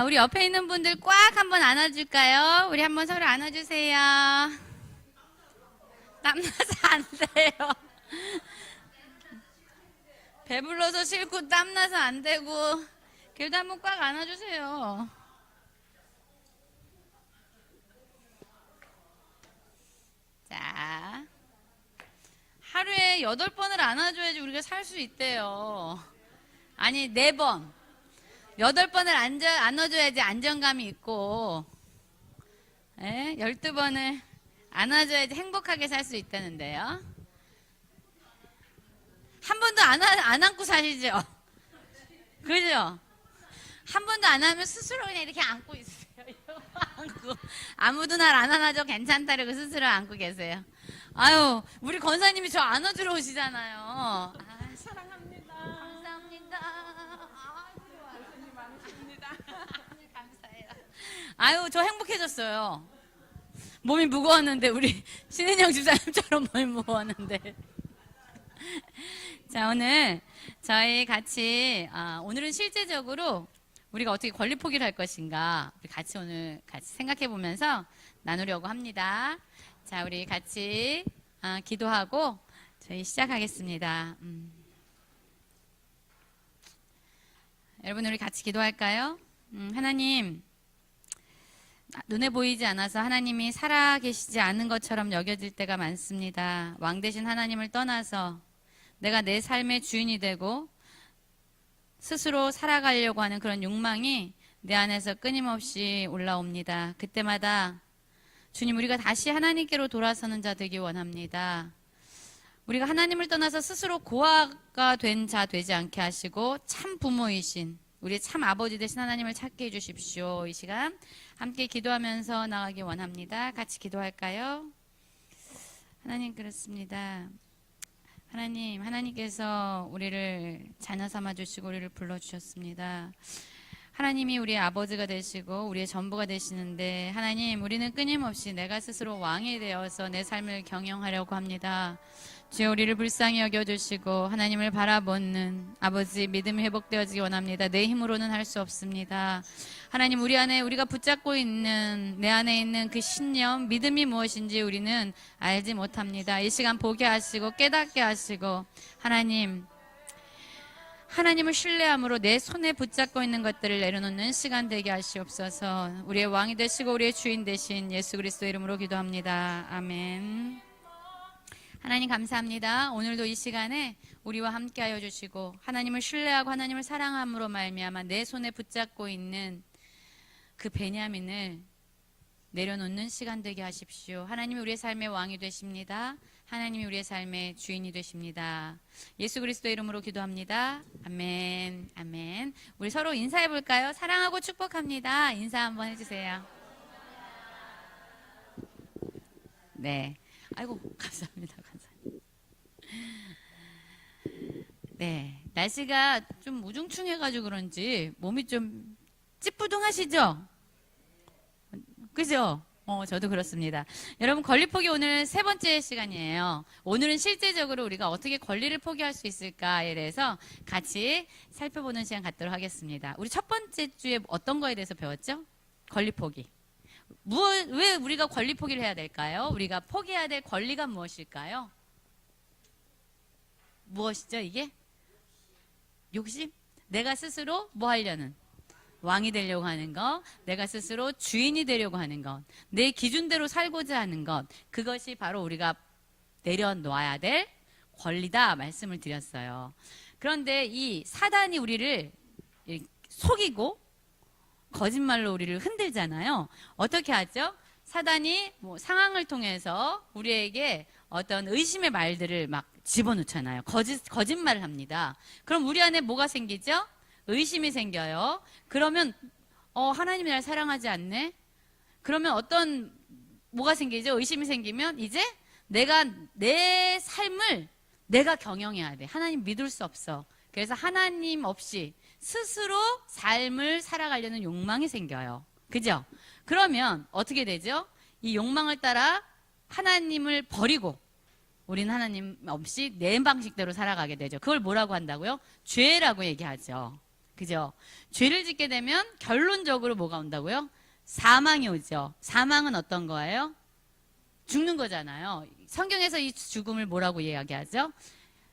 우리 옆에 있는 분들 꽉 한번 안아줄까요? 우리 한번 서로 안아주세요. 땀나서 안 돼요. 배불러서 싫고 땀나서 안 되고. 그래도 한번 꽉 안아주세요. 자, 하루에 8번을 안아줘야지 우리가 살 수 있대요. 아니, 4번. 8번을 안아줘야지 안정감이 있고, 12번을 안아줘야지 행복하게 살 수 있다는데요. 한 번도 안 안고 사시죠? 그죠? 한 번도 안 하면 스스로 그냥 이렇게 안고 있어요. 안고. 아무도 날 안 안아줘 괜찮다라고 스스로 안고 계세요. 아유, 우리 권사님이 저 안아주러 오시잖아요. 사랑합니다. 감사합니다. 말씀이 많으십니다. 감사해요. 아유, 저 행복해졌어요. 몸이 무거웠는데, 우리 신은영 집사님처럼 몸이 무거웠는데. 자, 오늘 저희 같이, 오늘은 실제적으로 우리가 어떻게 권리 포기를 할 것인가, 우리 같이 오늘 같이 생각해 보면서 나누려고 합니다. 자, 우리 같이 기도하고 저희 시작하겠습니다. 여러분, 우리 같이 기도할까요? 하나님, 눈에 보이지 않아서 하나님이 살아계시지 않은 것처럼 여겨질 때가 많습니다. 왕 대신 하나님을 떠나서 내가 내 삶의 주인이 되고 스스로 살아가려고 하는 그런 욕망이 내 안에서 끊임없이 올라옵니다. 그때마다 주님, 우리가 다시 하나님께로 돌아서는 자 되기 원합니다. 우리가 하나님을 떠나서 스스로 고아가 된 자 되지 않게 하시고 참 부모이신 우리 참 아버지 되신 하나님을 찾게 해주십시오. 이 시간 함께 기도하면서 나가기 원합니다. 같이 기도할까요? 하나님, 그렇습니다. 하나님께서 우리를 자녀 삼아 주시고 우리를 불러주셨습니다. 하나님이 우리의 아버지가 되시고 우리의 전부가 되시는데, 하나님, 우리는 끊임없이 내가 스스로 왕이 되어서 내 삶을 경영하려고 합니다. 주여, 우리를 불쌍히 여겨주시고 하나님을 바라보는 아버지 믿음이 회복되어지기 원합니다. 내 힘으로는 할 수 없습니다. 하나님, 우리 안에 우리가 붙잡고 있는 내 안에 있는 그 신념, 믿음이 무엇인지 우리는 알지 못합니다. 이 시간 보게 하시고 깨닫게 하시고 하나님을 신뢰함으로 내 손에 붙잡고 있는 것들을 내려놓는 시간 되게 하시옵소서. 우리의 왕이 되시고 우리의 주인 되신 예수 그리스도 이름으로 기도합니다. 아멘. 하나님, 감사합니다. 오늘도 이 시간에 우리와 함께하여 주시고 하나님을 신뢰하고 하나님을 사랑함으로 말미암아 내 손에 붙잡고 있는 그 베냐민을 내려놓는 시간 되게 하십시오. 하나님이 우리의 삶의 왕이 되십니다. 하나님이 우리의 삶의 주인이 되십니다. 예수 그리스도 이름으로 기도합니다. 아멘. 아멘. 우리 서로 인사해 볼까요? 사랑하고 축복합니다. 인사 한번 해주세요. 네. 아이고, 감사합니다. 감사합니다. 네. 날씨가 좀 우중충해가지고 그런지 몸이 좀 찌뿌둥하시죠? 그죠? 저도 그렇습니다. 여러분, 권리 포기 오늘 3번째 시간이에요. 오늘은 실제적으로 우리가 어떻게 권리를 포기할 수 있을까에 대해서 같이 살펴보는 시간 갖도록 하겠습니다. 우리 첫 번째 주에 어떤 거에 대해서 배웠죠? 권리 포기. 왜 우리가 권리 포기를 해야 될까요? 우리가 포기해야 될 권리가 무엇일까요? 무엇이죠, 이게? 욕심? 내가 스스로 뭐 하려는? 왕이 되려고 하는 것, 내가 스스로 주인이 되려고 하는 것, 내 기준대로 살고자 하는 것, 그것이 바로 우리가 내려놓아야 될 권리다 말씀을 드렸어요. 그런데 이 사단이 우리를 속이고 거짓말로 우리를 흔들잖아요. 어떻게 하죠? 사단이 상황을 통해서 우리에게 어떤 의심의 말들을 막 집어넣잖아요. 거짓말을 합니다. 그럼 우리 안에 뭐가 생기죠? 의심이 생겨요. 그러면 하나님이 날 사랑하지 않네? 그러면 뭐가 생기죠? 의심이 생기면 이제 내가 내 삶을 내가 경영해야 돼. 하나님 믿을 수 없어. 그래서 하나님 없이 스스로 삶을 살아가려는 욕망이 생겨요. 그죠? 그러면 어떻게 되죠? 이 욕망을 따라 하나님을 버리고 우리는 하나님 없이 내 방식대로 살아가게 되죠. 그걸 뭐라고 한다고요? 죄라고 얘기하죠. 그죠? 죄를 짓게 되면 결론적으로 뭐가 온다고요? 사망이 오죠. 사망은 어떤 거예요? 죽는 거잖아요. 성경에서 이 죽음을 뭐라고 이야기하죠?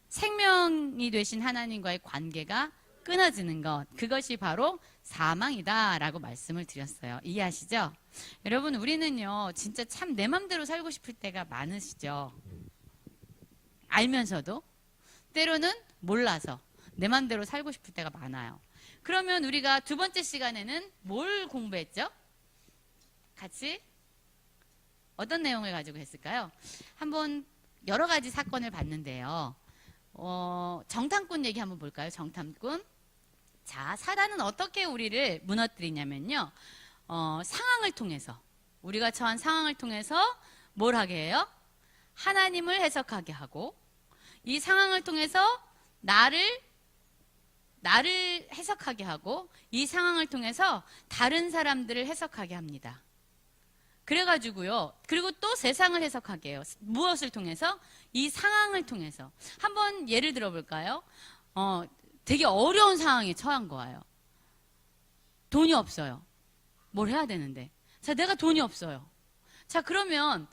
생명이 되신 하나님과의 관계가 끊어지는 것. 그것이 바로 사망이다라고 말씀을 드렸어요. 이해하시죠? 여러분, 우리는요, 진짜 참 내 맘대로 살고 싶을 때가 많으시죠? 알면서도 때로는 몰라서 내 맘대로 살고 싶을 때가 많아요. 그러면 우리가 두 번째 시간에는 뭘 공부했죠? 같이 어떤 내용을 가지고 했을까요? 한번 여러 가지 사건을 봤는데요. 정탐꾼 얘기 한번 볼까요? 정탐꾼. 자, 사단은 어떻게 우리를 무너뜨리냐면요. 상황을 통해서, 우리가 처한 상황을 통해서 뭘 하게 해요? 하나님을 해석하게 하고, 이 상황을 통해서 나를 해석하게 하고, 이 상황을 통해서 다른 사람들을 해석하게 합니다. 그래가지고요. 그리고 또 세상을 해석하게 해요. 무엇을 통해서? 이 상황을 통해서. 한번 예를 들어볼까요? 되게 어려운 상황에 처한 거예요. 돈이 없어요. 뭘 해야 되는데. 자, 내가 돈이 없어요. 자, 그러면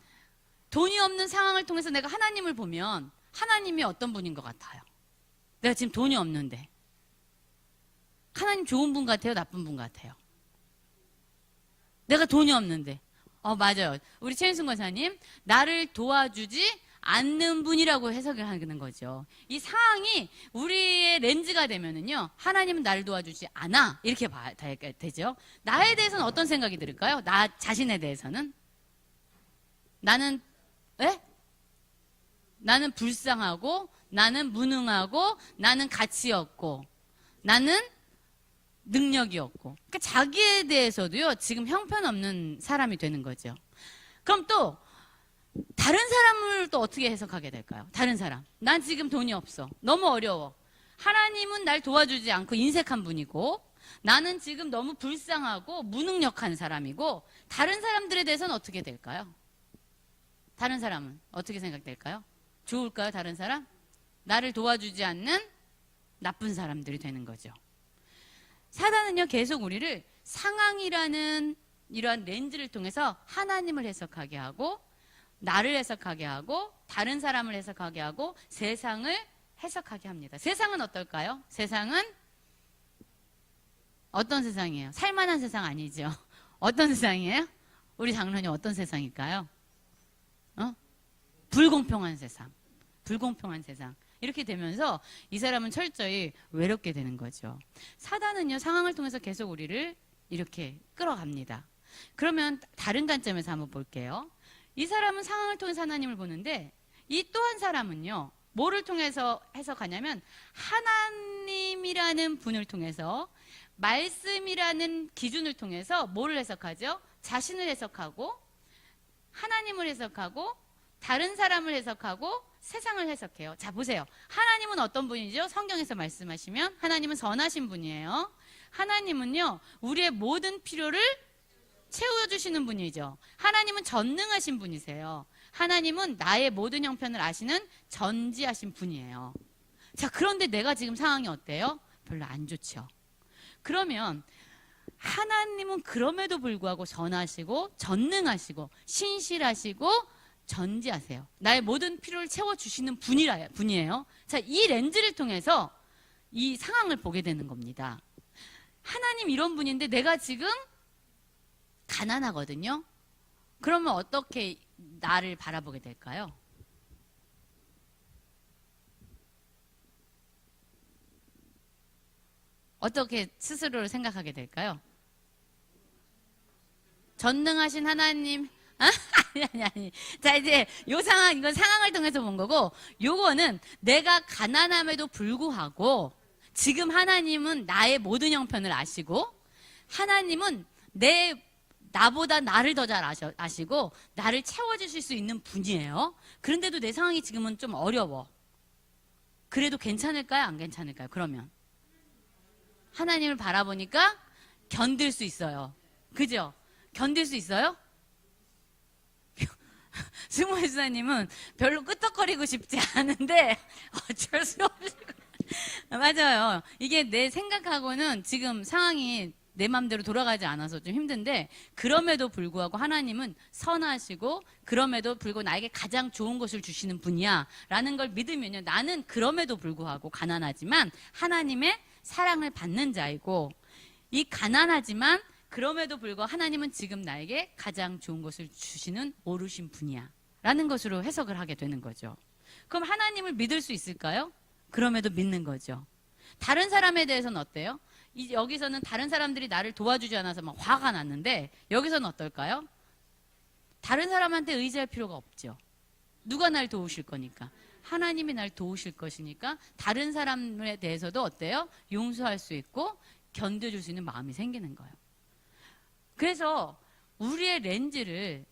돈이 없는 상황을 통해서 내가 하나님을 보면 하나님이 어떤 분인 것 같아요? 내가 지금 돈이 없는데. 하나님 좋은 분 같아요? 나쁜 분 같아요? 내가 돈이 없는데. 맞아요. 우리 최인순 권사님, 나를 도와주지 않는 분이라고 해석을 하는 거죠. 이 상황이 우리의 렌즈가 되면은요, 하나님은 나를 도와주지 않아. 이렇게 봐야 되죠. 나에 대해서는 어떤 생각이 들을까요? 나 자신에 대해서는? 나는 불쌍하고, 나는 무능하고, 나는 가치 없고, 나는 능력이 없고. 그러니까 자기에 대해서도요, 지금 형편없는 사람이 되는 거죠. 그럼 또, 다른 사람을 또 어떻게 해석하게 될까요? 다른 사람. 난 지금 돈이 없어. 너무 어려워. 하나님은 날 도와주지 않고 인색한 분이고, 나는 지금 너무 불쌍하고 무능력한 사람이고, 다른 사람들에 대해서는 어떻게 될까요? 다른 사람은 어떻게 생각될까요? 좋을까요, 다른 사람? 나를 도와주지 않는 나쁜 사람들이 되는 거죠. 사단은요, 계속 우리를 상황이라는 이러한 렌즈를 통해서 하나님을 해석하게 하고, 나를 해석하게 하고, 다른 사람을 해석하게 하고, 세상을 해석하게 합니다. 세상은 어떨까요? 세상은 어떤 세상이에요? 살만한 세상 아니죠? 어떤 세상이에요? 우리 장로님 어떤 세상일까요? 불공평한 세상. 불공평한 세상. 이렇게 되면서 이 사람은 철저히 외롭게 되는 거죠. 사단은요, 상황을 통해서 계속 우리를 이렇게 끌어갑니다. 그러면 다른 관점에서 한번 볼게요. 이 사람은 상황을 통해서 하나님을 보는데, 이 또 한 사람은요, 뭐를 통해서 해석하냐면, 하나님이라는 분을 통해서, 말씀이라는 기준을 통해서 뭐를 해석하죠? 자신을 해석하고, 하나님을 해석하고, 다른 사람을 해석하고, 세상을 해석해요. 자, 보세요. 하나님은 어떤 분이죠? 성경에서 말씀하시면 하나님은 선하신 분이에요. 하나님은요, 우리의 모든 필요를 채워주시는 분이죠. 하나님은 전능하신 분이세요. 하나님은 나의 모든 형편을 아시는 전지하신 분이에요. 자, 그런데 내가 지금 상황이 어때요? 별로 안 좋죠. 그러면 하나님은 그럼에도 불구하고 선하시고 전능하시고 신실하시고 전지하세요. 나의 모든 필요를 채워주시는 분이에요. 자, 이 렌즈를 통해서 이 상황을 보게 되는 겁니다. 하나님 이런 분인데 내가 지금 가난하거든요. 그러면 어떻게 나를 바라보게 될까요? 어떻게 스스로를 생각하게 될까요? 전능하신 하나님, 아니. 자, 이제 요 상황, 이건 상황을 통해서 본 거고, 요거는 내가 가난함에도 불구하고, 지금 하나님은 나의 모든 형편을 아시고, 하나님은 나보다 나를 더 잘 아시고, 나를 채워주실 수 있는 분이에요. 그런데도 내 상황이 지금은 좀 어려워. 그래도 괜찮을까요? 안 괜찮을까요? 그러면. 하나님을 바라보니까 견딜 수 있어요. 그죠? 견딜 수 있어요? 승모 회사님은 별로 끄떡거리고 싶지 않은데 어쩔 수 없이 맞아요. 이게 내 생각하고는 지금 상황이 내 맘대로 돌아가지 않아서 좀 힘든데, 그럼에도 불구하고 하나님은 선하시고 그럼에도 불구하고 나에게 가장 좋은 것을 주시는 분이야 라는 걸 믿으면요, 나는 그럼에도 불구하고 가난하지만 하나님의 사랑을 받는 자이고, 이 가난하지만 그럼에도 불구하고 하나님은 지금 나에게 가장 좋은 것을 주시는 오르신 분이야 라는 것으로 해석을 하게 되는 거죠. 그럼 하나님을 믿을 수 있을까요? 그럼에도 믿는 거죠. 다른 사람에 대해서는 어때요? 여기서는 다른 사람들이 나를 도와주지 않아서 막 화가 났는데, 여기서는 어떨까요? 다른 사람한테 의지할 필요가 없죠. 누가 날 도우실 거니까. 하나님이 날 도우실 것이니까 다른 사람에 대해서도 어때요? 용서할 수 있고 견뎌줄 수 있는 마음이 생기는 거예요. 그래서 우리의 렌즈를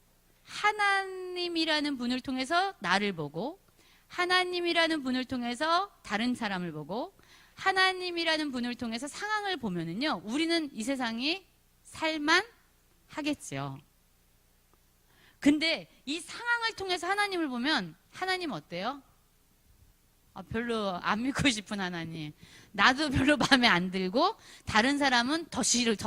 하나님이라는 분을 통해서 나를 보고, 하나님이라는 분을 통해서 다른 사람을 보고, 하나님이라는 분을 통해서 상황을 보면은요, 우리는 이 세상이 살만 하겠죠. 근데 이 상황을 통해서 하나님을 보면 하나님 어때요? 별로 안 믿고 싶은 하나님. 나도 별로 마음에 안 들고 다른 사람은 더 싫어.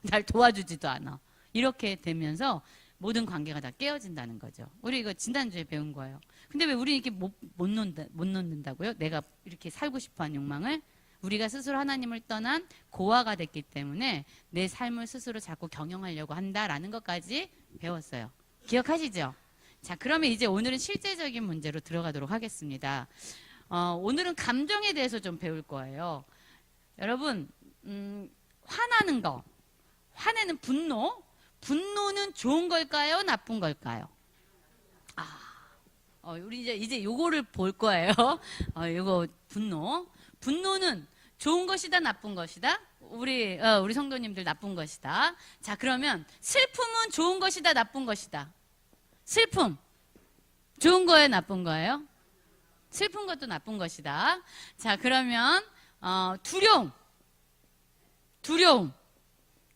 날 도와주지도 않아. 이렇게 되면서 모든 관계가 다 깨어진다는 거죠. 우리 이거 지난주에 배운 거예요. 근데 왜 우리 이렇게 못 놓는다고요? 내가 이렇게 살고 싶어하는 욕망을. 우리가 스스로 하나님을 떠난 고아가 됐기 때문에 내 삶을 스스로 자꾸 경영하려고 한다라는 것까지 배웠어요. 기억하시죠? 자, 그러면 이제 오늘은 실제적인 문제로 들어가도록 하겠습니다. 오늘은 감정에 대해서 좀 배울 거예요. 여러분, 화나는 거, 화내는 분노는 좋은 걸까요? 나쁜 걸까요? 우리 이제 요거를 볼 거예요. 요거 분노는 좋은 것이다, 나쁜 것이다? 우리 성도님들 나쁜 것이다. 자, 그러면 슬픔은 좋은 것이다, 나쁜 것이다? 슬픔, 좋은 거예요, 나쁜 거예요? 슬픈 것도 나쁜 것이다. 자, 그러면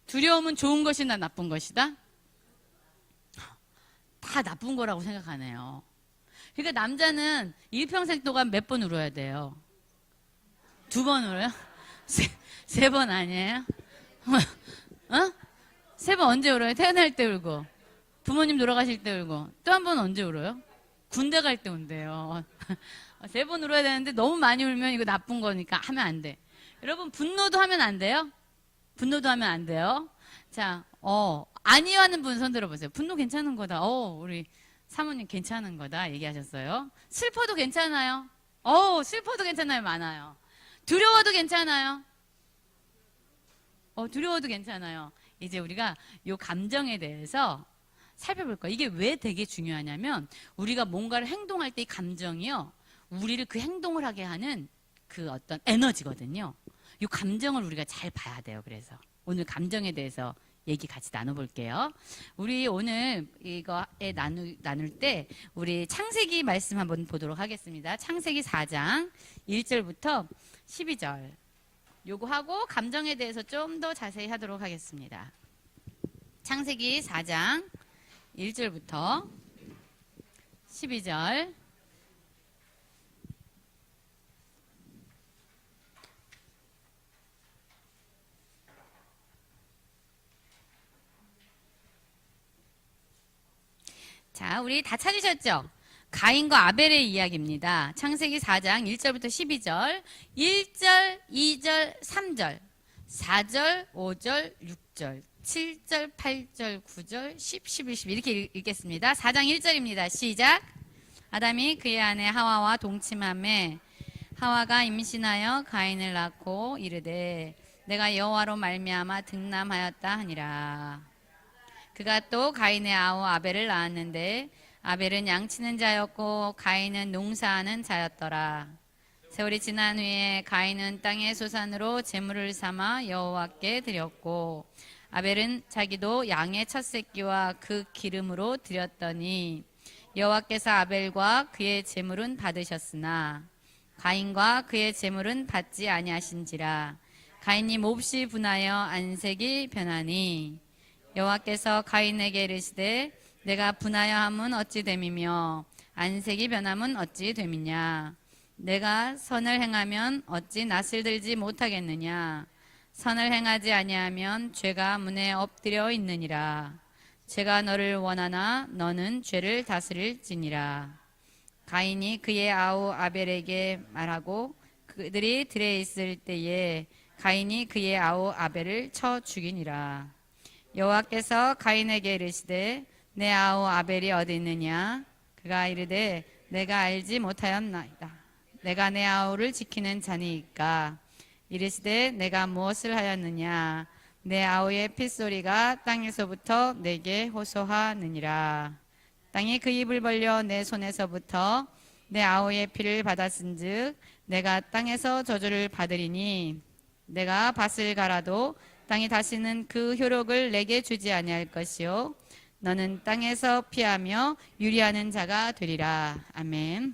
두려움은 좋은 것이나 나쁜 것이다? 다 나쁜 거라고 생각하네요. 그러니까 남자는 일평생 동안 몇 번 울어야 돼요? 2번 울어요? 3번 아니에요? 3번 언제 울어요? 태어날 때 울고, 부모님 돌아가실 때 울고, 또 한 번 언제 울어요? 군대 갈 때 운대요. 3번 울어야 되는데 너무 많이 울면 이거 나쁜 거니까 하면 안 돼. 여러분, 분노도 하면 안 돼요? 분노도 하면 안 돼요. 자, 아니요 하는 분 손 들어보세요. 분노 괜찮은 거다. 우리 사모님 괜찮은 거다 얘기하셨어요. 슬퍼도 괜찮아요. 슬퍼도 괜찮아요. 많아요. 두려워도 괜찮아요. 두려워도 괜찮아요. 이제 우리가 요 감정에 대해서 살펴볼 거예요. 이게 왜 되게 중요하냐면, 우리가 뭔가를 행동할 때 이 감정이요, 우리를 그 행동을 하게 하는 그 어떤 에너지거든요. 이 감정을 우리가 잘 봐야 돼요. 그래서 오늘 감정에 대해서 얘기 같이 나눠볼게요. 우리 오늘 이거에 나눌 때 우리 창세기 말씀 한번 보도록 하겠습니다. 창세기 4장 1절부터 12절. 요거 하고 감정에 대해서 좀 더 자세히 하도록 하겠습니다. 창세기 4장 1절부터 12절. 자, 우리 다 찾으셨죠? 가인과 아벨의 이야기입니다. 창세기 4장 1절부터 12절, 1절, 2절, 3절, 4절, 5절, 6절, 7절, 8절, 9절, 10, 11, 12 이렇게 읽겠습니다. 4장 1절입니다. 시작. 아담이 그의 아내 하와와 동침하매 하와가 임신하여 가인을 낳고 이르되 내가 여호와로 말미암아 등남하였다 하니라. 그가 또 가인의 아우 아벨을 낳았는데 아벨은 양치는 자였고 가인은 농사하는 자였더라. 세월이 지난 후에 가인은 땅의 소산으로 제물을 삼아 여호와께 드렸고 아벨은 자기도 양의 첫 새끼와 그 기름으로 드렸더니 여호와께서 아벨과 그의 제물은 받으셨으나 가인과 그의 제물은 받지 아니하신지라. 가인이 몹시 분하여 안색이 변하니 여호와께서 가인에게 이르시되 내가 분하여 함은 어찌 됨이며 안색이 변함은 어찌 됨이냐. 내가 선을 행하면 어찌 낯을 들지 못하겠느냐. 선을 행하지 아니하면 죄가 문에 엎드려 있느니라. 죄가 너를 원하나 너는 죄를 다스릴지니라. 가인이 그의 아우 아벨에게 말하고 그들이 들에 있을 때에 가인이 그의 아우 아벨을 쳐 죽이니라. 여호와께서 가인에게 이르시되 내 아우 아벨이 어디 있느냐. 그가 이르되 내가 알지 못하였나이다. 내가 내 아우를 지키는 자니이까. 이르시되 내가 무엇을 하였느냐. 내 아우의 핏소리가 땅에서부터 내게 호소하느니라. 땅이 그 입을 벌려 내 손에서부터 내 아우의 피를 받았은즉 내가 땅에서 저주를 받으리니 내가 밭을 갈아도 땅이 다시는 그 효력을 내게 주지 아니할 것이요 너는 땅에서 피하며 유리하는 자가 되리라. 아멘.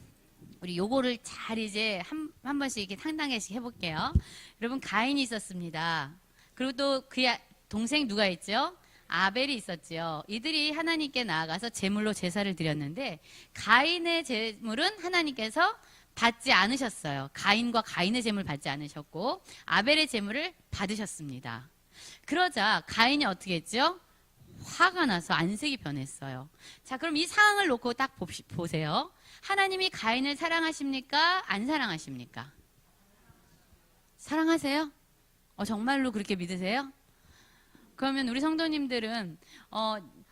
우리 요거를 잘 이제 한 번씩 이렇게 당당히씩 해볼게요. 여러분, 가인이 있었습니다. 그리고 또 그의 동생 누가 있죠? 아벨이 있었지요. 이들이 하나님께 나아가서 제물로 제사를 드렸는데 가인의 제물은 하나님께서 받지 않으셨어요. 가인과 가인의 제물 받지 않으셨고 아벨의 제물을 받으셨습니다. 그러자 가인이 어떻게 했죠? 화가 나서 안색이 변했어요. 자, 그럼 이 상황을 놓고 딱 보세요. 하나님이 가인을 사랑하십니까? 안 사랑하십니까? 사랑하세요? 정말로 그렇게 믿으세요? 그러면 우리 성도님들은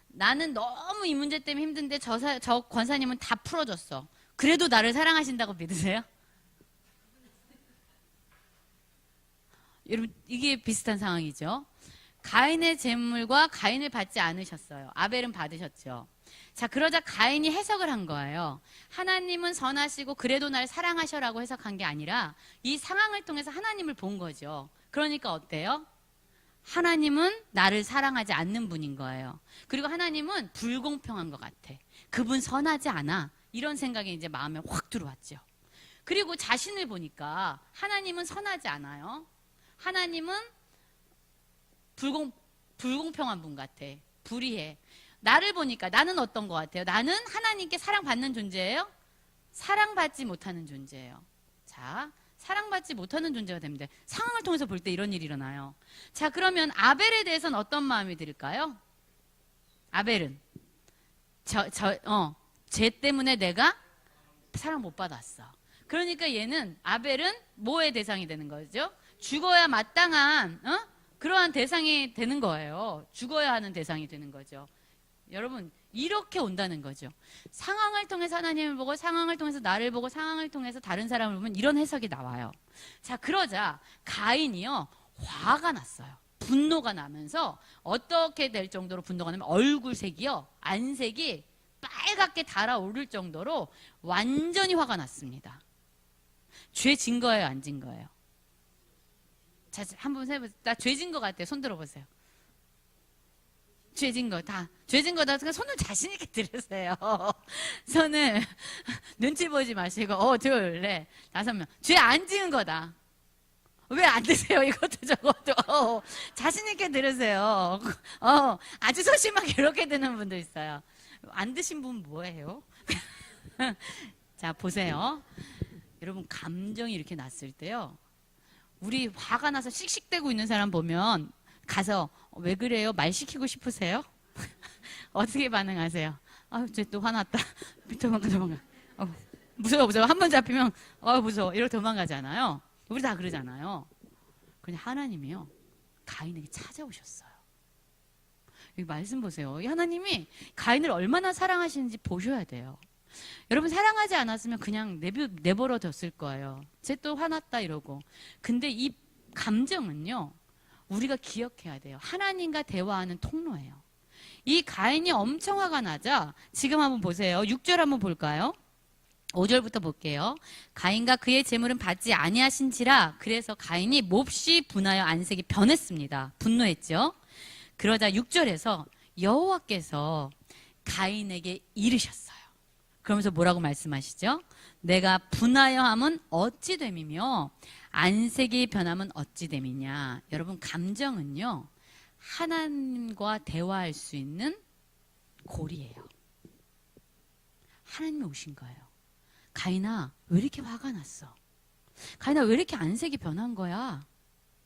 나는 너무 이 문제 때문에 힘든데 저 권사님은 다 풀어줬어. 그래도 나를 사랑하신다고 믿으세요? 여러분, 이게 비슷한 상황이죠. 가인의 제물과 가인을 받지 않으셨어요. 아벨은 받으셨죠. 자, 그러자 가인이 해석을 한 거예요. 하나님은 선하시고 그래도 날 사랑하셔라고 해석한 게 아니라 이 상황을 통해서 하나님을 본 거죠. 그러니까 어때요? 하나님은 나를 사랑하지 않는 분인 거예요. 그리고 하나님은 불공평한 것 같아. 그분 선하지 않아. 이런 생각이 이제 마음에 확 들어왔죠. 그리고 자신을 보니까 하나님은 선하지 않아요. 하나님은 불공평한 분 같아. 불의해. 나를 보니까 나는 어떤 것 같아요? 나는 하나님께 사랑받는 존재예요? 사랑받지 못하는 존재예요. 자, 사랑받지 못하는 존재가 됩니다. 상황을 통해서 볼 때 이런 일이 일어나요. 자, 그러면 아벨에 대해서는 어떤 마음이 들까요? 아벨은 죄 때문에 내가 사랑 못 받았어. 그러니까 얘는 아벨은 뭐의 대상이 되는 거죠? 죽어야 마땅한 그러한 대상이 되는 거예요. 죽어야 하는 대상이 되는 거죠. 여러분, 이렇게 온다는 거죠. 상황을 통해서 하나님을 보고 상황을 통해서 나를 보고 상황을 통해서 다른 사람을 보면 이런 해석이 나와요. 자, 그러자 가인이요, 화가 났어요. 분노가 나면서 어떻게 될 정도로 분노가 나면 얼굴색이요, 안색이 빨갛게 달아오를 정도로 완전히 화가 났습니다. 죄 진 거예요, 안 진 거예요? 자, 한번 해보세요. 나 죄 진 거 같아요. 손 들어보세요. 죄진 거 다. 죄진 거다. 손을 자신 있게 들으세요. 손을 눈치 보지 마시고, 둘, 넷, 5명. 죄 안 지은 거다. 왜 안 드세요? 이것도 저것도. 자신 있게 들으세요. 아주 소심하게 이렇게 드는 분도 있어요. 안 드신 분 뭐예요? 자, 보세요. 여러분, 감정이 이렇게 났을 때요. 우리 화가 나서 씩씩대고 있는 사람 보면 가서 왜 그래요? 말 시키고 싶으세요? 어떻게 반응하세요? 쟤 또 화났다. 도망가. 무서워. 한 번 잡히면 무서워. 이러고 도망가잖아요. 우리 다 그러잖아요. 그냥 하나님이요, 가인에게 찾아오셨어요. 여기 말씀 보세요. 이 하나님이 가인을 얼마나 사랑하시는지 보셔야 돼요. 여러분, 사랑하지 않았으면 그냥 내버려 뒀을 거예요. 쟤 또 화났다 이러고. 근데 이 감정은요, 우리가 기억해야 돼요. 하나님과 대화하는 통로예요. 이 가인이 엄청 화가 나자 지금 한번 보세요. 6절 한번 볼까요? 5절부터 볼게요. 가인과 그의 재물은 받지 아니하신지라. 그래서 가인이 몹시 분하여 안색이 변했습니다. 분노했죠. 그러자 6절에서 여호와께서 가인에게 이르셨어요. 그러면서 뭐라고 말씀하시죠? 내가 분하여 함은 어찌 됨이며 안색이 변함은 어찌 됨이냐. 여러분, 감정은요, 하나님과 대화할 수 있는 고리예요. 하나님이 오신 거예요. 가인아, 왜 이렇게 화가 났어? 가인아, 왜 이렇게 안색이 변한 거야?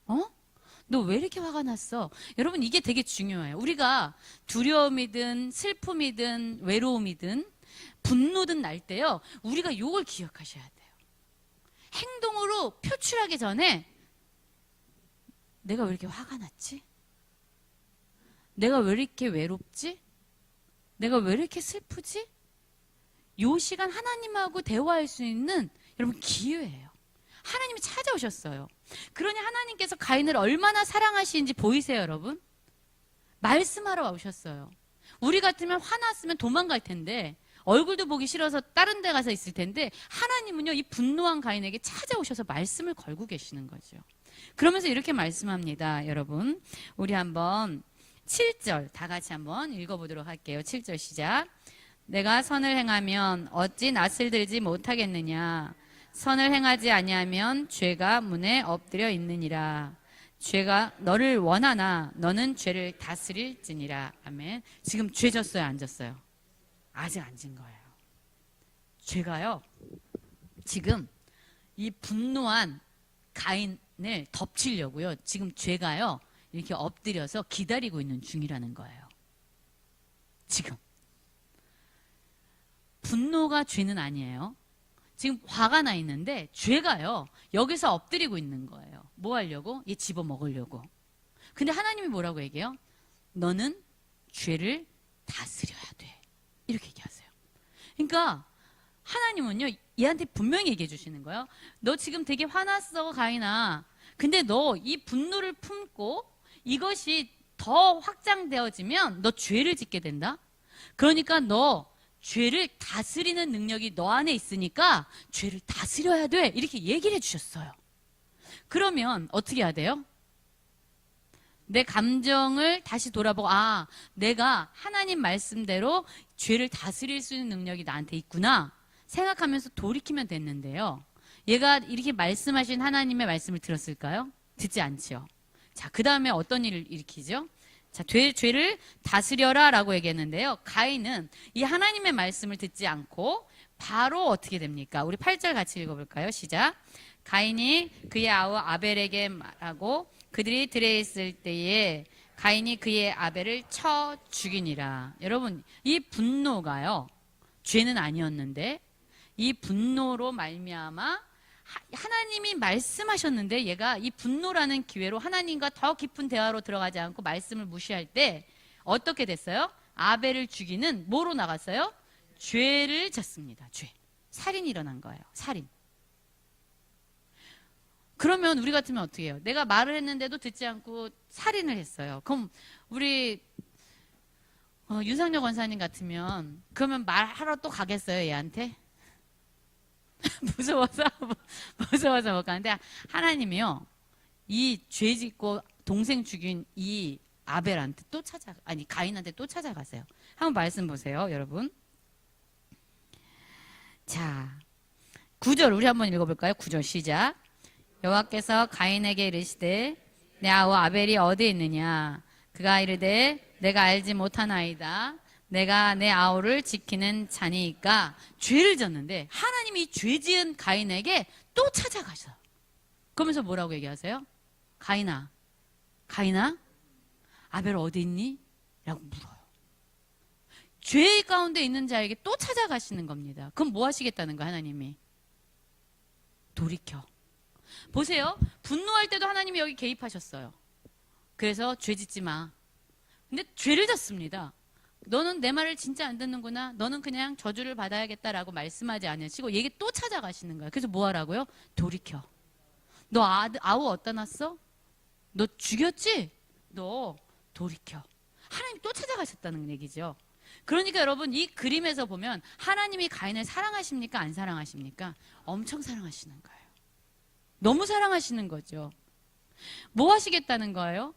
어? 너 왜 이렇게 화가 났어? 여러분, 이게 되게 중요해요. 우리가 두려움이든 슬픔이든 외로움이든 분노든 날 때요, 우리가 이걸 기억하셔야 돼요. 행동으로 표출하기 전에 내가 왜 이렇게 화가 났지? 내가 왜 이렇게 외롭지? 내가 왜 이렇게 슬프지? 요 시간 하나님하고 대화할 수 있는 여러분 기회예요. 하나님이 찾아오셨어요. 그러니 하나님께서 가인을 얼마나 사랑하시는지 보이세요, 여러분? 말씀하러 오셨어요. 우리 같으면 화났으면 도망갈 텐데, 얼굴도 보기 싫어서 다른 데 가서 있을 텐데, 하나님은요, 이 분노한 가인에게 찾아오셔서 말씀을 걸고 계시는 거죠. 그러면서 이렇게 말씀합니다, 여러분. 우리 한번 7절 다 같이 한번 읽어보도록 할게요. 7절 시작. 내가 선을 행하면 어찌 낯을 들지 못하겠느냐? 선을 행하지 아니하면 죄가 문에 엎드려 있느니라. 죄가 너를 원하나 너는 죄를 다스릴지니라. 아멘. 지금 죄 졌어요, 안 졌어요? 아직 안 진 거예요. 죄가요, 지금 이 분노한 가인을 덮치려고요, 지금 죄가요 이렇게 엎드려서 기다리고 있는 중이라는 거예요. 지금 분노가 죄는 아니에요. 지금 화가 나 있는데 죄가요 여기서 엎드리고 있는 거예요. 뭐 하려고? 얘 집어먹으려고. 근데 하나님이 뭐라고 얘기해요? 너는 죄를 다스려야 돼, 이렇게 얘기하세요. 그러니까 하나님은요, 얘한테 분명히 얘기해 주시는 거예요. 너 지금 되게 화났어, 가인아. 근데 너 이 분노를 품고 이것이 더 확장되어지면 너 죄를 짓게 된다. 그러니까 너 죄를 다스리는 능력이 너 안에 있으니까 죄를 다스려야 돼, 이렇게 얘기를 해주셨어요. 그러면 어떻게 해야 돼요? 내 감정을 다시 돌아보고, 아, 내가 하나님 말씀대로 죄를 다스릴 수 있는 능력이 나한테 있구나 생각하면서 돌이키면 됐는데요, 얘가 이렇게 말씀하신 하나님의 말씀을 들었을까요? 듣지 않지요. 자, 그 다음에 어떤 일을 일으키죠? 자, 죄를 다스려라 라고 얘기했는데요, 가인은 이 하나님의 말씀을 듣지 않고 바로 어떻게 됩니까? 우리 8절 같이 읽어볼까요? 시작. 가인이 그의 아우 아벨에게 말하고 그들이 들에 있을 때에 가인이 그의 아벨을 쳐 죽이니라. 여러분, 이 분노가요 죄는 아니었는데 이 분노로 말미암아 하나님이 말씀하셨는데 얘가 이 분노라는 기회로 하나님과 더 깊은 대화로 들어가지 않고 말씀을 무시할 때 어떻게 됐어요? 아벨을 죽이는 뭐로 나갔어요? 죄를 졌습니다. 죄. 살인이 일어난 거예요. 살인. 그러면 우리 같으면 어떻게 해요? 내가 말을 했는데도 듣지 않고 살인을 했어요. 그럼 우리 윤상열 권사님 같으면 그러면 말하러 또 가겠어요, 얘한테? 무서워서 못 가는데, 하나님이요 이 죄 짓고 동생 죽인 이 아벨한테 또 가인한테 또 찾아가세요. 한번 말씀 보세요, 여러분. 자, 9절 우리 한번 읽어볼까요? 9절 시작. 여호와께서 가인에게 이르시되 내 아우 아벨이 어디에 있느냐? 그가 이르되 내가 알지 못하나이다. 내가 내 아우를 지키는 자니까. 죄를 졌는데 하나님이 이 죄 지은 가인에게 또 찾아가셔. 그러면서 뭐라고 얘기하세요? 가인아 아벨 어디 있니? 라고 물어요. 죄 가운데 있는 자에게 또 찾아가시는 겁니다. 그럼 뭐 하시겠다는 거야, 하나님이? 돌이켜. 보세요. 분노할 때도 하나님이 여기 개입하셨어요. 그래서 죄 짓지 마. 근데 죄를 졌습니다. 너는 내 말을 진짜 안 듣는구나. 너는 그냥 저주를 받아야겠다라고 말씀하지 않으시고 얘기 또 찾아가시는 거야. 그래서 뭐 하라고요? 돌이켜. 너 아우 어디다 놨어? 너 죽였지? 너 돌이켜. 하나님 또 찾아가셨다는 얘기죠. 그러니까 여러분, 이 그림에서 보면 하나님이 가인을 사랑하십니까? 안 사랑하십니까? 엄청 사랑하시는 거예요. 너무 사랑하시는 거죠. 뭐 하시겠다는 거예요?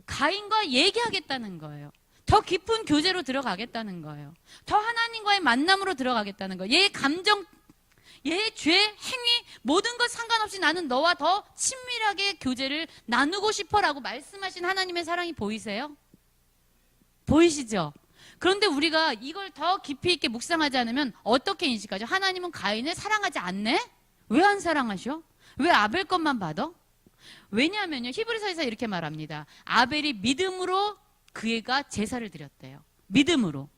가인과 얘기하겠다는 거예요. 더 깊은 교제로 들어가겠다는 거예요. 더 하나님과의 만남으로 들어가겠다는 거예요. 얘의 감정, 얘의 죄, 행위, 모든 것 상관없이 나는 너와 더 친밀하게 교제를 나누고 싶어라고 말씀하신 하나님의 사랑이 보이세요? 보이시죠? 그런데 우리가 이걸 더 깊이 있게 묵상하지 않으면 어떻게 인식하죠? 하나님은 가인을 사랑하지 않네? 왜 안 사랑하셔? 왜 아벨 것만 받아? 왜냐하면요, 히브리서에서 이렇게 말합니다. 아벨이 믿음으로 그가 제사를 드렸대요. 믿음으로.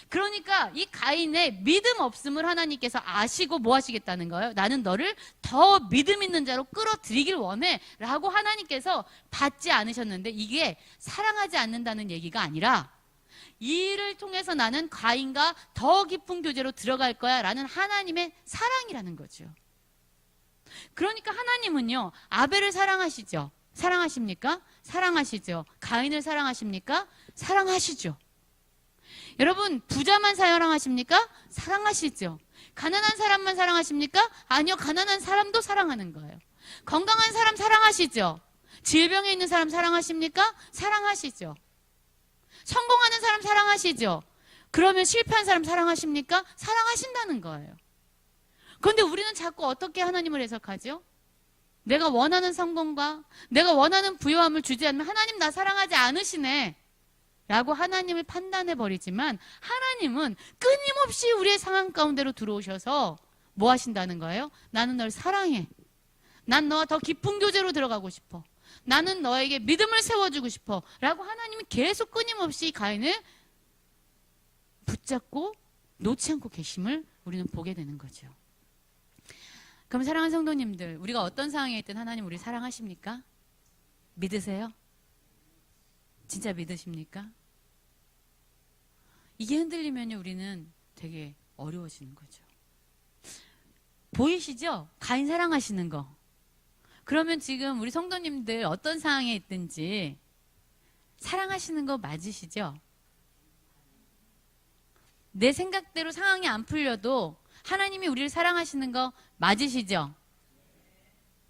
그러니까 이 가인의 믿음 없음을 하나님께서 아시고 뭐 하시겠다는 거예요? 나는 너를 더 믿음 있는 자로 끌어들이길 원해 라고 하나님께서 받지 않으셨는데, 이게 사랑하지 않는다는 얘기가 아니라 이 일을 통해서 나는 가인과 더 깊은 교제로 들어갈 거야 라는 하나님의 사랑이라는 거죠. 그러니까 하나님은요, 아벨을 사랑하시죠? 사랑하십니까? 사랑하시죠. 가인을 사랑하십니까? 사랑하시죠. 여러분, 부자만 사랑하십니까? 사랑하시죠. 가난한 사람만 사랑하십니까? 아니요, 가난한 사람도 사랑하는 거예요. 건강한 사람 사랑하시죠. 질병에 있는 사람 사랑하십니까? 사랑하시죠. 성공하는 사람 사랑하시죠. 그러면 실패한 사람 사랑하십니까? 사랑하신다는 거예요. 그런데 우리는 자꾸 어떻게 하나님을 해석하죠? 내가 원하는 성공과 내가 원하는 부요함을 주지 않으면 하나님 나 사랑하지 않으시네 라고 하나님을 판단해 버리지만, 하나님은 끊임없이 우리의 상황 가운데로 들어오셔서 뭐 하신다는 거예요? 나는 널 사랑해. 난 너와 더 깊은 교제로 들어가고 싶어. 나는 너에게 믿음을 세워주고 싶어 라고 하나님이 계속 끊임없이 가인을 붙잡고 놓지 않고 계심을 우리는 보게 되는 거죠. 그럼 사랑하는 성도님들, 우리가 어떤 상황에 있든 하나님 우리 사랑하십니까? 믿으세요? 진짜 믿으십니까? 이게 흔들리면 우리는 되게 어려워지는 거죠. 보이시죠? 가인 사랑하시는 거. 그러면 지금 우리 성도님들 어떤 상황에 있든지 사랑하시는 거 맞으시죠? 내 생각대로 상황이 안 풀려도 하나님이 우리를 사랑하시는 거 맞으시죠?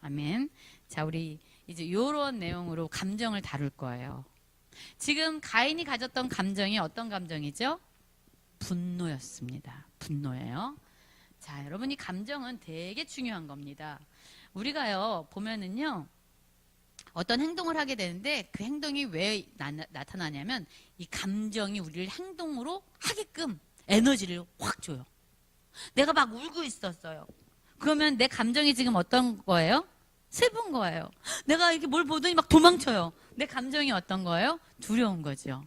아멘. 자, 우리 이제 이런 내용으로 감정을 다룰 거예요. 지금 가인이 가졌던 감정이 어떤 감정이죠? 분노였습니다. 분노예요. 자, 여러분, 이 감정은 되게 중요한 겁니다. 우리가요, 보면은요, 어떤 행동을 하게 되는데 그 행동이 왜 나타나냐면 이 감정이 우리를 행동으로 하게끔 에너지를 확 줘요. 내가 막 울고 있었어요. 그러면 내 감정이 지금 어떤 거예요? 슬픈 거예요. 내가 이렇게 뭘 보더니 막 도망쳐요. 내 감정이 어떤 거예요? 두려운 거죠.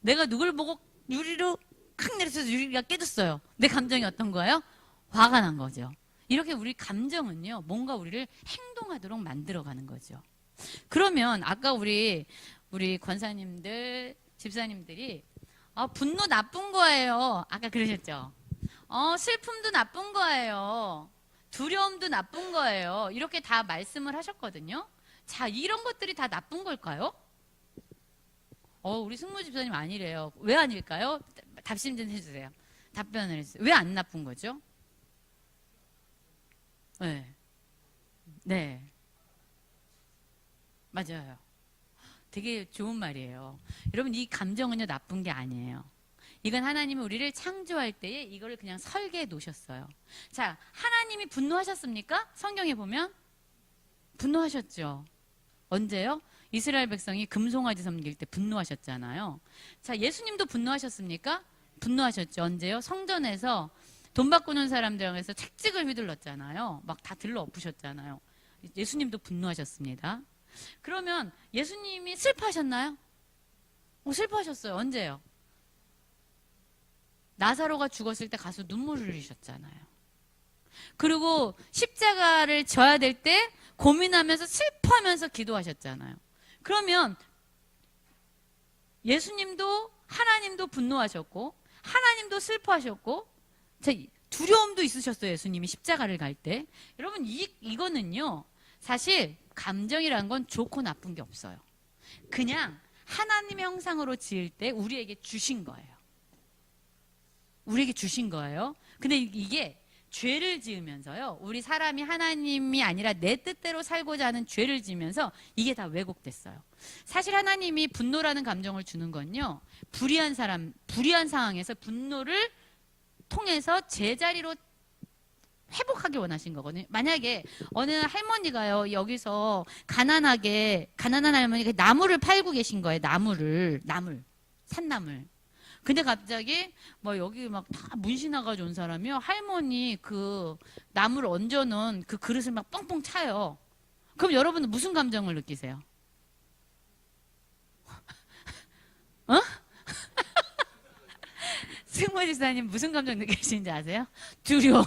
내가 누굴 보고 유리로 칵 내려서 유리가 깨졌어요. 내 감정이 어떤 거예요? 화가 난 거죠. 이렇게 우리 감정은요, 뭔가 우리를 행동하도록 만들어가는 거죠. 그러면 아까 우리 권사님들, 집사님들이 분노 나쁜 거예요. 아까 그러셨죠? 슬픔도 나쁜 거예요. 두려움도 나쁜 거예요. 이렇게 다 말씀을 하셨거든요. 자, 이런 것들이 다 나쁜 걸까요? 우리 승무 집사님 아니래요. 왜 아닐까요? 답심 좀 해주세요. 답변을 해주세요. 왜 안 나쁜 거죠? 네. 네. 맞아요. 되게 좋은 말이에요. 여러분, 이 감정은요, 나쁜 게 아니에요. 이건 하나님이 우리를 창조할 때에 이거를 그냥 설계해 놓으셨어요. 자, 하나님이 분노하셨습니까? 성경에 보면 분노하셨죠. 언제요? 이스라엘 백성이 금송아지 섬길 때 분노하셨잖아요. 자, 예수님도 분노하셨습니까? 분노하셨죠. 언제요? 성전에서 돈 바꾸는 사람들에서 책찍을 휘둘렀잖아요. 막 다 들러 엎으셨잖아요. 예수님도 분노하셨습니다. 그러면 예수님이 슬퍼하셨나요? 슬퍼하셨어요. 언제요? 나사로가 죽었을 때 가서 눈물을 흘리셨잖아요. 그리고 십자가를 져야 될 때 고민하면서 슬퍼하면서 기도하셨잖아요. 그러면 예수님도 하나님도 분노하셨고 하나님도 슬퍼하셨고 두려움도 있으셨어요. 예수님이 십자가를 갈 때. 여러분, 이거는요, 사실 감정이라는 건 좋고 나쁜 게 없어요. 그냥 하나님의 형상으로 지을 때 우리에게 주신 거예요. 우리에게 주신 거예요. 근데 이게 죄를 지으면서요, 우리 사람이 하나님이 아니라 내 뜻대로 살고자 하는 죄를 지으면서 이게 다 왜곡됐어요. 사실 하나님이 분노라는 감정을 주는 건요, 불의한 상황에서 분노를 통해서 제자리로 회복하기 원하신 거거든요. 만약에 어느 할머니가요, 여기서 가난한 할머니가 나무를 팔고 계신 거예요. 산나물. 근데 갑자기 뭐 여기 막 다 문신나가지고 온 사람이요. 할머니 그 나무를 얹어놓은 그 그릇을 막 뻥뻥 차요. 그럼 여러분은 무슨 감정을 느끼세요? 어? 승모 지사님 무슨 감정 느끼시는지 아세요? 두려움.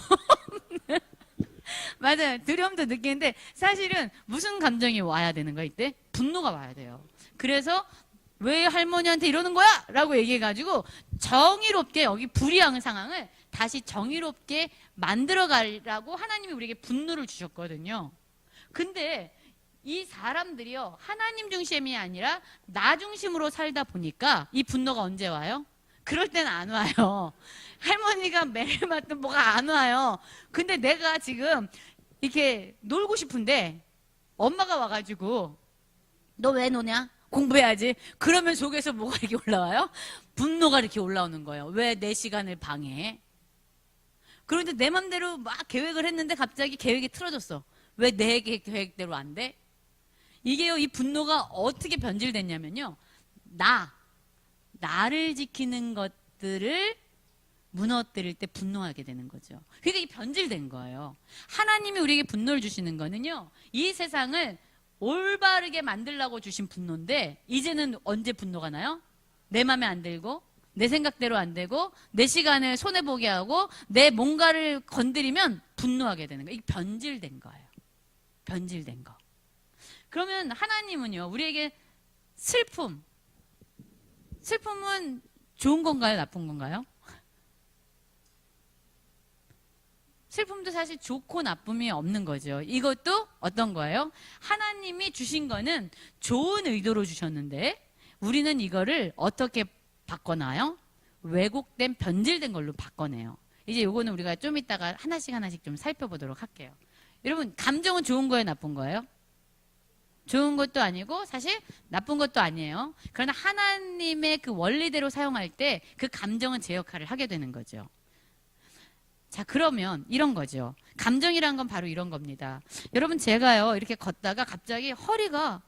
맞아요. 두려움도 느끼는데 사실은 무슨 감정이 와야 되는 거야 이때? 분노가 와야 돼요. 그래서 왜 할머니한테 이러는 거야? 라고 얘기해가지고 정의롭게 여기 불이한 상황을 다시 정의롭게 만들어가라고 하나님이 우리에게 분노를 주셨거든요. 근데 이 사람들이요, 하나님 중심이 아니라 나 중심으로 살다 보니까 이 분노가 언제 와요? 그럴 때는 안 와요. 할머니가 매일 맡던 뭐가 안 와요. 근데 내가 지금 이렇게 놀고 싶은데 엄마가 와가지고 너 왜 노냐? 공부해야지. 그러면 속에서 뭐가 이렇게 올라와요? 분노가 이렇게 올라오는 거예요. 왜 내 시간을 방해해? 그런데 내 맘대로 막 계획을 했는데 갑자기 계획이 틀어졌어. 왜 내 계획대로 안 돼? 이게요, 이 분노가 어떻게 변질됐냐면요. 나를 지키는 것들을 무너뜨릴 때 분노하게 되는 거죠. 그러니까 이게 변질된 거예요. 하나님이 우리에게 분노를 주시는 거는요, 이 세상을 올바르게 만들라고 주신 분노인데, 이제는 언제 분노가 나요? 내 맘에 안 들고, 내 생각대로 안 되고, 내 시간을 손해보게 하고, 내 뭔가를 건드리면 분노하게 되는 거예요. 이게 변질된 거예요. 변질된 거. 그러면 하나님은요, 우리에게 슬픔은 좋은 건가요? 나쁜 건가요? 슬픔도 사실 좋고 나쁨이 없는 거죠. 이것도 어떤 거예요? 하나님이 주신 거는 좋은 의도로 주셨는데 우리는 이거를 어떻게 바꿔놔요? 왜곡된 변질된 걸로 바꿔내요. 이제 요거는 우리가 좀 이따가 하나씩 좀 살펴보도록 할게요. 여러분, 감정은 좋은 거예요? 나쁜 거예요? 좋은 것도 아니고 사실 나쁜 것도 아니에요. 그러나 하나님의 그 원리대로 사용할 때 그 감정은 제 역할을 하게 되는 거죠. 자, 그러면 이런 거죠. 감정이란 건 바로 이런 겁니다. 여러분, 제가요 이렇게 걷다가 갑자기 허리가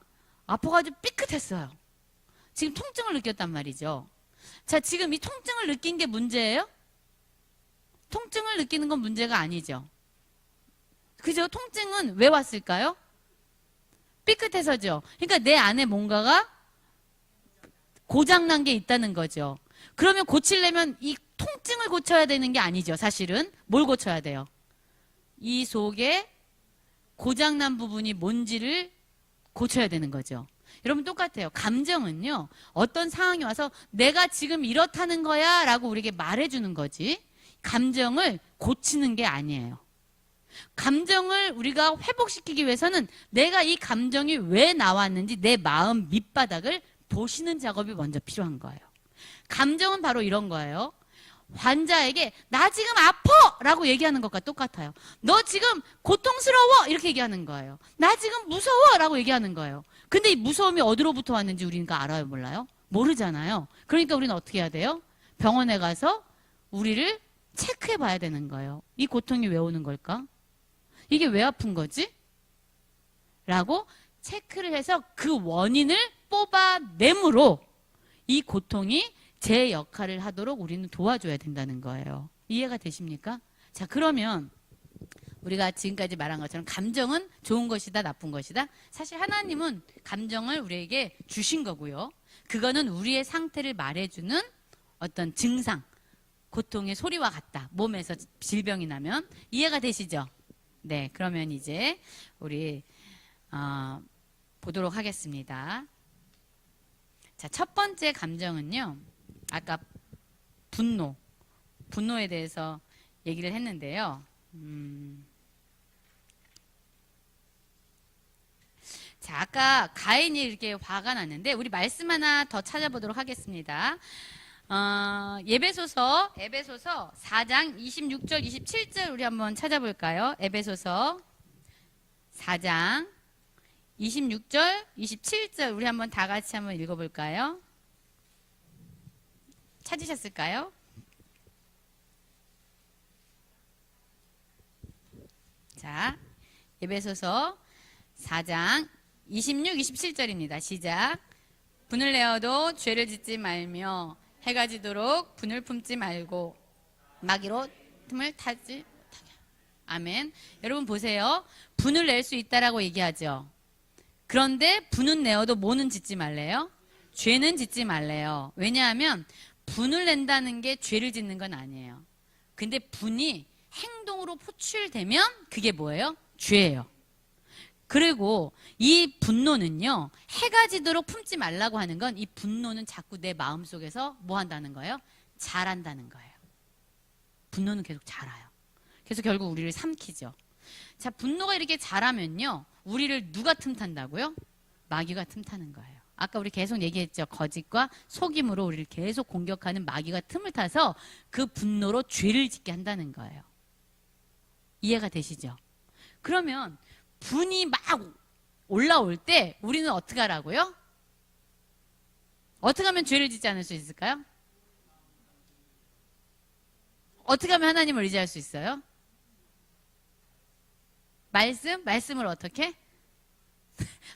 아파가지고 삐끗했어요. 지금 통증을 느꼈단 말이죠. 자, 지금 이 통증을 느낀 게 문제예요? 통증을 느끼는 건 문제가 아니죠. 그죠? 통증은 왜 왔을까요? 삐끗해서죠. 그러니까 내 안에 뭔가가 고장난 게 있다는 거죠. 그러면 고치려면 이 통증을 고쳐야 되는 게 아니죠. 사실은 뭘 고쳐야 돼요? 이 속에 고장난 부분이 뭔지를 고쳐야 되는 거죠. 여러분, 똑같아요. 감정은요, 어떤 상황이 와서 내가 지금 이렇다는 거야 라고 우리에게 말해주는 거지, 감정을 고치는 게 아니에요. 감정을 우리가 회복시키기 위해서는 내가 이 감정이 왜 나왔는지 내 마음 밑바닥을 보시는 작업이 먼저 필요한 거예요. 감정은 바로 이런 거예요. 환자에게 나 지금 아파! 라고 얘기하는 것과 똑같아요. 너 지금 고통스러워! 이렇게 얘기하는 거예요. 나 지금 무서워! 라고 얘기하는 거예요. 근데 이 무서움이 어디로부터 왔는지 우리가 알아요? 몰라요? 모르잖아요. 그러니까 우리는 어떻게 해야 돼요? 병원에 가서 우리를 체크해 봐야 되는 거예요. 이 고통이 왜 오는 걸까? 이게 왜 아픈 거지? 라고 체크를 해서 그 원인을 뽑아내므로 이 고통이 제 역할을 하도록 우리는 도와줘야 된다는 거예요. 이해가 되십니까? 자, 그러면 우리가 지금까지 말한 것처럼 감정은 좋은 것이다, 나쁜 것이다. 사실 하나님은 감정을 우리에게 주신 거고요. 그거는 우리의 상태를 말해주는 어떤 증상, 고통의 소리와 같다. 몸에서 질병이 나면. 이해가 되시죠? 네, 그러면 이제 우리 보도록 하겠습니다. 자, 첫 번째 감정은요, 아까 분노에 대해서 얘기를 했는데요. 자, 아까 가인이 이렇게 화가 났는데 우리 말씀 하나 더 찾아보도록 하겠습니다. 에베소서 4장 26절 27절 우리 한번 찾아볼까요? 에베소서 4장 26절 27절 우리 한번 다 같이 한번 읽어볼까요? 찾으셨을까요? 자, 에베소서 4장 26, 27절입니다. 시작. 분을 내어도 죄를 짓지 말며 해가 지도록 분을 품지 말고 마귀로 틈을 타지 못하게. 아멘. 여러분 보세요. 분을 낼 수 있다라고 얘기하죠. 그런데 분은 내어도 뭐는 짓지 말래요? 죄는 짓지 말래요. 왜냐하면 분을 낸다는 게 죄를 짓는 건 아니에요. 근데 분이 행동으로 포출되면 그게 뭐예요? 죄예요. 그리고 이 분노는요, 해가 지도록 품지 말라고 하는 건 이 분노는 자꾸 내 마음속에서 뭐 한다는 거예요? 자란다는 거예요. 분노는 계속 자라요. 그래서 결국 우리를 삼키죠. 자, 분노가 이렇게 자라면요, 우리를 누가 틈탄다고요? 마귀가 틈타는 거예요. 아까 우리 계속 얘기했죠. 거짓과 속임으로 우리를 계속 공격하는 마귀가 틈을 타서 그 분노로 죄를 짓게 한다는 거예요. 이해가 되시죠? 그러면 분이 막 올라올 때 우리는 어떻게 하라고요? 어떻게 하면 죄를 짓지 않을 수 있을까요? 어떻게 하면 하나님을 의지할 수 있어요? 말씀을 어떻게?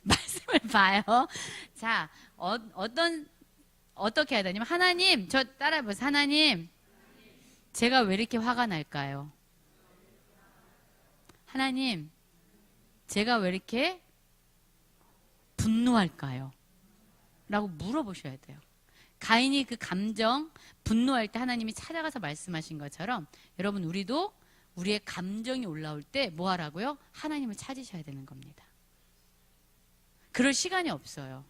말씀을 봐요. 자, 어떻게 해야 되냐면, 하나님, 저 따라해보세요. 하나님, 제가 왜 이렇게 화가 날까요? 하나님, 제가 왜 이렇게 분노할까요? 라고 물어보셔야 돼요. 가인이 그 감정, 분노할 때 하나님이 찾아가서 말씀하신 것처럼 여러분 우리도 우리의 감정이 올라올 때 뭐 하라고요? 하나님을 찾으셔야 되는 겁니다. 그럴 시간이 없어요.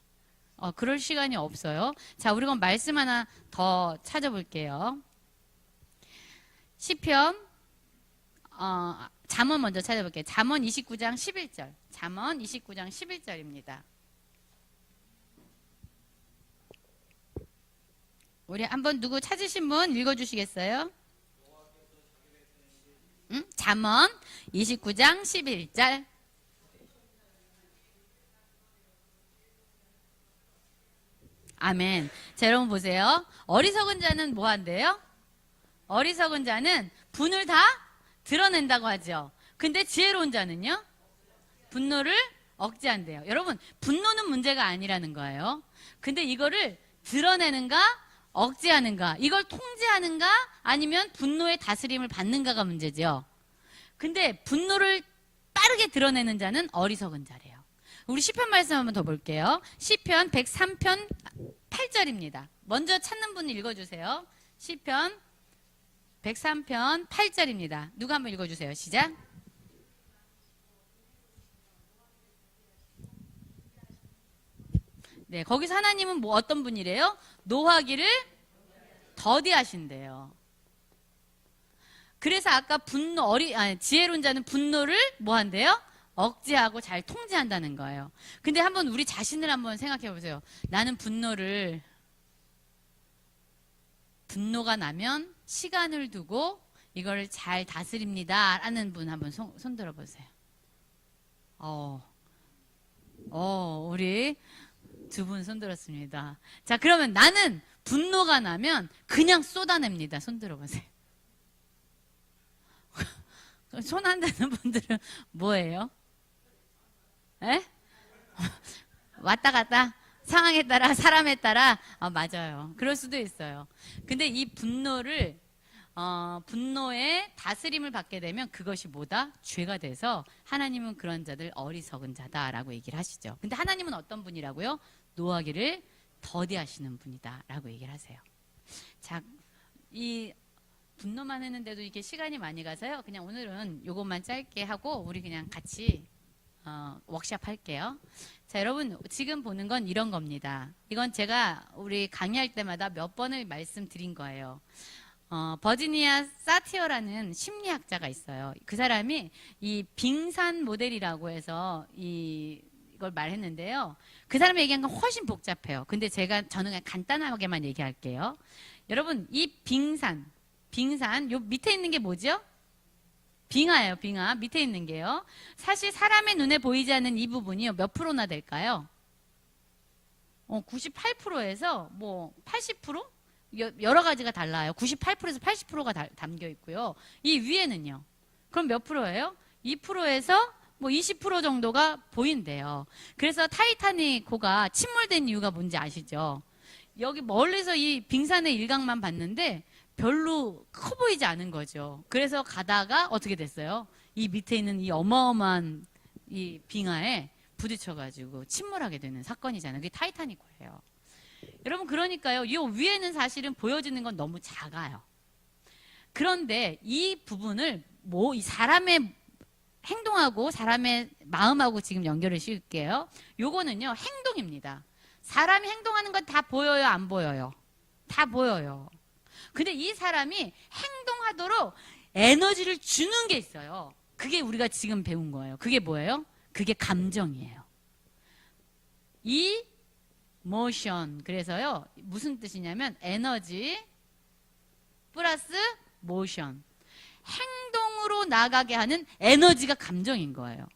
그럴 시간이 없어요. 자, 우리 그럼 말씀 하나 더 찾아볼게요. 시편, 잠언 먼저 찾아볼게요. 잠언 29장 11절. 잠언 29장 11절입니다. 우리 한번 누구 찾으신 분 읽어주시겠어요? 잠언 29장 11절. 아멘. 자, 여러분 보세요. 어리석은 자는 뭐 한대요? 어리석은 자는 분을 다 드러낸다고 하죠. 근데 지혜로운 자는요? 분노를 억제한대요. 여러분, 분노는 문제가 아니라는 거예요. 근데 이거를 드러내는가? 억제하는가? 이걸 통제하는가? 아니면 분노의 다스림을 받는가가 문제죠. 근데 분노를 빠르게 드러내는 자는 어리석은 자래요. 우리 시편 말씀 한번 더 볼게요. 시편 103편 8절입니다. 먼저 찾는 분 읽어주세요. 시편 103편 8절입니다. 누가 한번 읽어주세요. 시작. 네, 거기서 하나님은 뭐 어떤 분이래요? 노하기를 더디하신대요. 그래서 아까 지혜로운 자는 분노를 뭐 한대요? 억제하고 잘 통제한다는 거예요. 근데 한번 우리 자신을 한번 생각해 보세요. 나는 분노가 나면 시간을 두고 이걸 잘 다스립니다. 라는 분 한번 손 들어 보세요. 우리 두 분 손 들었습니다. 자, 그러면 나는 분노가 나면 그냥 쏟아냅니다. 손 들어보세요. 손 안 대는 분들은 뭐예요? 에? 왔다 갔다? 상황에 따라, 사람에 따라? 맞아요. 그럴 수도 있어요. 근데 이 분노의 다스림을 받게 되면 그것이 뭐다? 죄가 돼서 하나님은 그런 자들 어리석은 자다라고 얘기를 하시죠. 근데 하나님은 어떤 분이라고요? 노하기를 더디하시는 분이다 라고 얘기를 하세요. 자, 이 분노만 했는데도 이렇게 시간이 많이 가서요. 그냥 오늘은 요것만 짧게 하고 우리 그냥 같이 워크샵 할게요. 자, 여러분 지금 보는 건 이런 겁니다. 이건 제가 우리 강의할 때마다 몇 번을 말씀드린 거예요. 버지니아 사티어라는 심리학자가 있어요. 그 사람이 이 빙산 모델이라고 해서 이걸 말했는데요. 그 사람이 얘기한 건 훨씬 복잡해요. 근데 저는 그냥 간단하게만 얘기할게요. 여러분, 이 빙산, 요 밑에 있는 게 뭐죠? 빙하예요, 빙하. 밑에 있는 게요. 사실 사람의 눈에 보이지 않는 이 부분이요. 몇 프로나 될까요? 98%에서 뭐 80%? 여러 가지가 달라요. 98%에서 80%가 담겨 있고요. 이 위에는요. 그럼 몇 프로예요? 2%에서 뭐 20% 정도가 보인대요. 그래서 타이타닉호가 침몰된 이유가 뭔지 아시죠? 여기 멀리서 이 빙산의 일각만 봤는데 별로 커 보이지 않은 거죠. 그래서 가다가 어떻게 됐어요? 이 밑에 있는 이 어마어마한 이 빙하에 부딪혀가지고 침몰하게 되는 사건이잖아요. 그게 타이타닉호예요. 여러분, 그러니까요, 이 위에는 사실은 보여지는 건 너무 작아요. 그런데 이 부분을 이 사람의 행동하고 사람의 마음하고 지금 연결을 씌울게요. 요거는요, 행동입니다. 사람이 행동하는 건 다 보여요, 안 보여요? 다 보여요. 근데 이 사람이 행동하도록 에너지를 주는 게 있어요. 그게 우리가 지금 배운 거예요. 그게 뭐예요? 그게 감정이에요. 이 모션. 그래서요, 무슨 뜻이냐면 에너지 플러스 모션. 행동으로 나가게 하는 에너지가 감정인 거예요.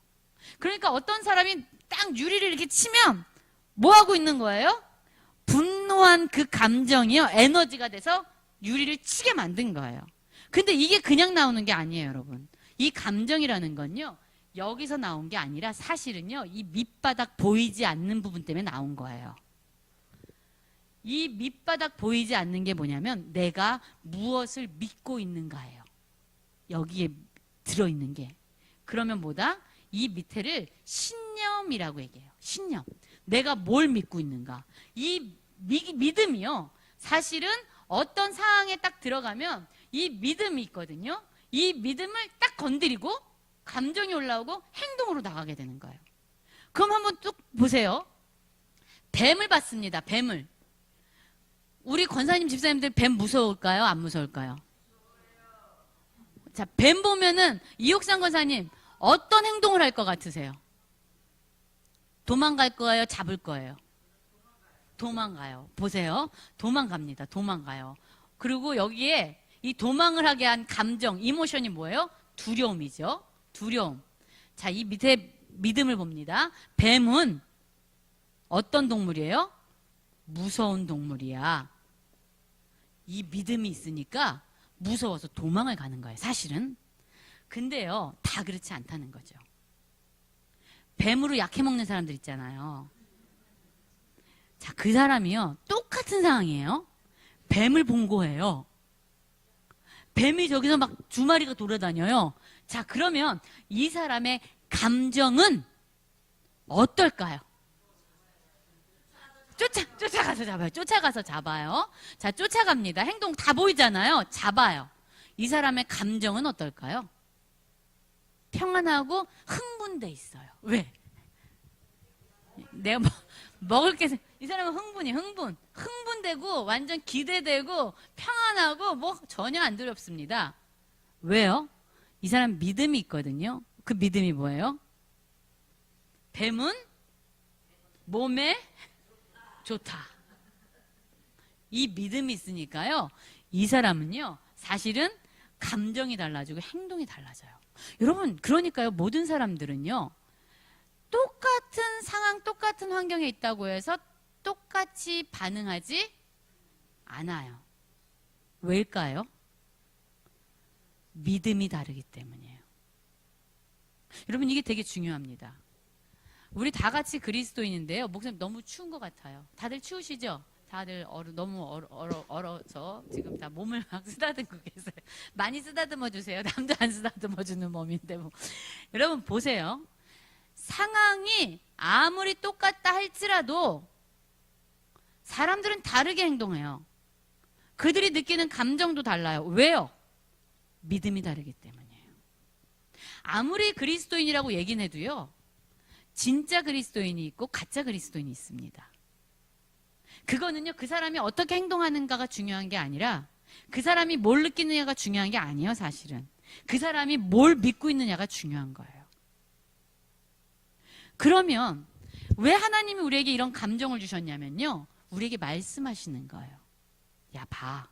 그러니까 어떤 사람이 딱 유리를 이렇게 치면 뭐 하고 있는 거예요? 분노한 그 감정이요, 에너지가 돼서 유리를 치게 만든 거예요. 근데 이게 그냥 나오는 게 아니에요, 여러분. 이 감정이라는 건요, 여기서 나온 게 아니라 사실은요, 이 밑바닥 보이지 않는 부분 때문에 나온 거예요. 이 밑바닥 보이지 않는 게 뭐냐면 내가 무엇을 믿고 있는가예요. 여기에 들어있는 게. 그러면 뭐다? 이 밑에를 신념이라고 얘기해요. 신념. 내가 뭘 믿고 있는가. 이 믿음이요, 사실은 어떤 상황에 딱 들어가면 이 믿음이 있거든요. 이 믿음을 딱 건드리고 감정이 올라오고 행동으로 나가게 되는 거예요. 그럼 한번 쭉 보세요. 뱀을 봤습니다. 뱀을. 우리 권사님 집사님들 뱀 무서울까요? 안 무서울까요? 자, 뱀 보면은 이옥상 권사님 어떤 행동을 할 것 같으세요? 도망갈 거예요? 잡을 거예요? 도망가요. 보세요. 도망갑니다. 도망가요. 그리고 여기에 이 도망을 하게 한 감정, 이모션이 뭐예요? 두려움이죠. 두려움. 자, 이 밑에 믿음을 봅니다. 뱀은 어떤 동물이에요? 무서운 동물이야. 이 믿음이 있으니까 무서워서 도망을 가는 거예요, 사실은. 근데요, 다 그렇지 않다는 거죠. 뱀으로 약해먹는 사람들 있잖아요. 자, 그 사람이요, 똑같은 상황이에요. 뱀을 본 거예요. 뱀이 저기서 막 두 마리가 돌아다녀요. 자, 그러면 이 사람의 감정은 어떨까요? 쫓아가서 잡아요. 쫓아가서 잡아요. 자, 쫓아갑니다. 행동 다 보이잖아요. 잡아요. 이 사람의 감정은 어떨까요? 평안하고 흥분돼 있어요. 왜? 내가 먹을 게, 이 사람은 흥분되고 완전 기대되고 평안하고 뭐 전혀 안 두렵습니다. 왜요? 이 사람 믿음이 있거든요. 그 믿음이 뭐예요? 뱀은 몸에 좋다. 이 믿음이 있으니까요, 이 사람은요, 사실은 감정이 달라지고 행동이 달라져요. 여러분, 그러니까요, 모든 사람들은요, 똑같은 상황, 똑같은 환경에 있다고 해서 똑같이 반응하지 않아요. 왜일까요? 믿음이 다르기 때문이에요. 여러분, 이게 되게 중요합니다. 우리 다 같이 그리스도인인데요. 목사님 너무 추운 것 같아요. 다들 추우시죠? 다들 너무 얼어서 지금 다 몸을 막 쓰다듬고 계세요. 많이 쓰다듬어 주세요. 남도 안 쓰다듬어 주는 몸인데 뭐. 여러분 보세요. 상황이 아무리 똑같다 할지라도 사람들은 다르게 행동해요. 그들이 느끼는 감정도 달라요. 왜요? 믿음이 다르기 때문이에요. 아무리 그리스도인이라고 얘기는 해도요, 진짜 그리스도인이 있고 가짜 그리스도인이 있습니다. 그거는요, 그 사람이 어떻게 행동하는가가 중요한 게 아니라 그 사람이 뭘 느끼느냐가 중요한 게 아니에요, 사실은. 그 사람이 뭘 믿고 있느냐가 중요한 거예요. 그러면 왜 하나님이 우리에게 이런 감정을 주셨냐면요, 우리에게 말씀하시는 거예요. 야, 봐.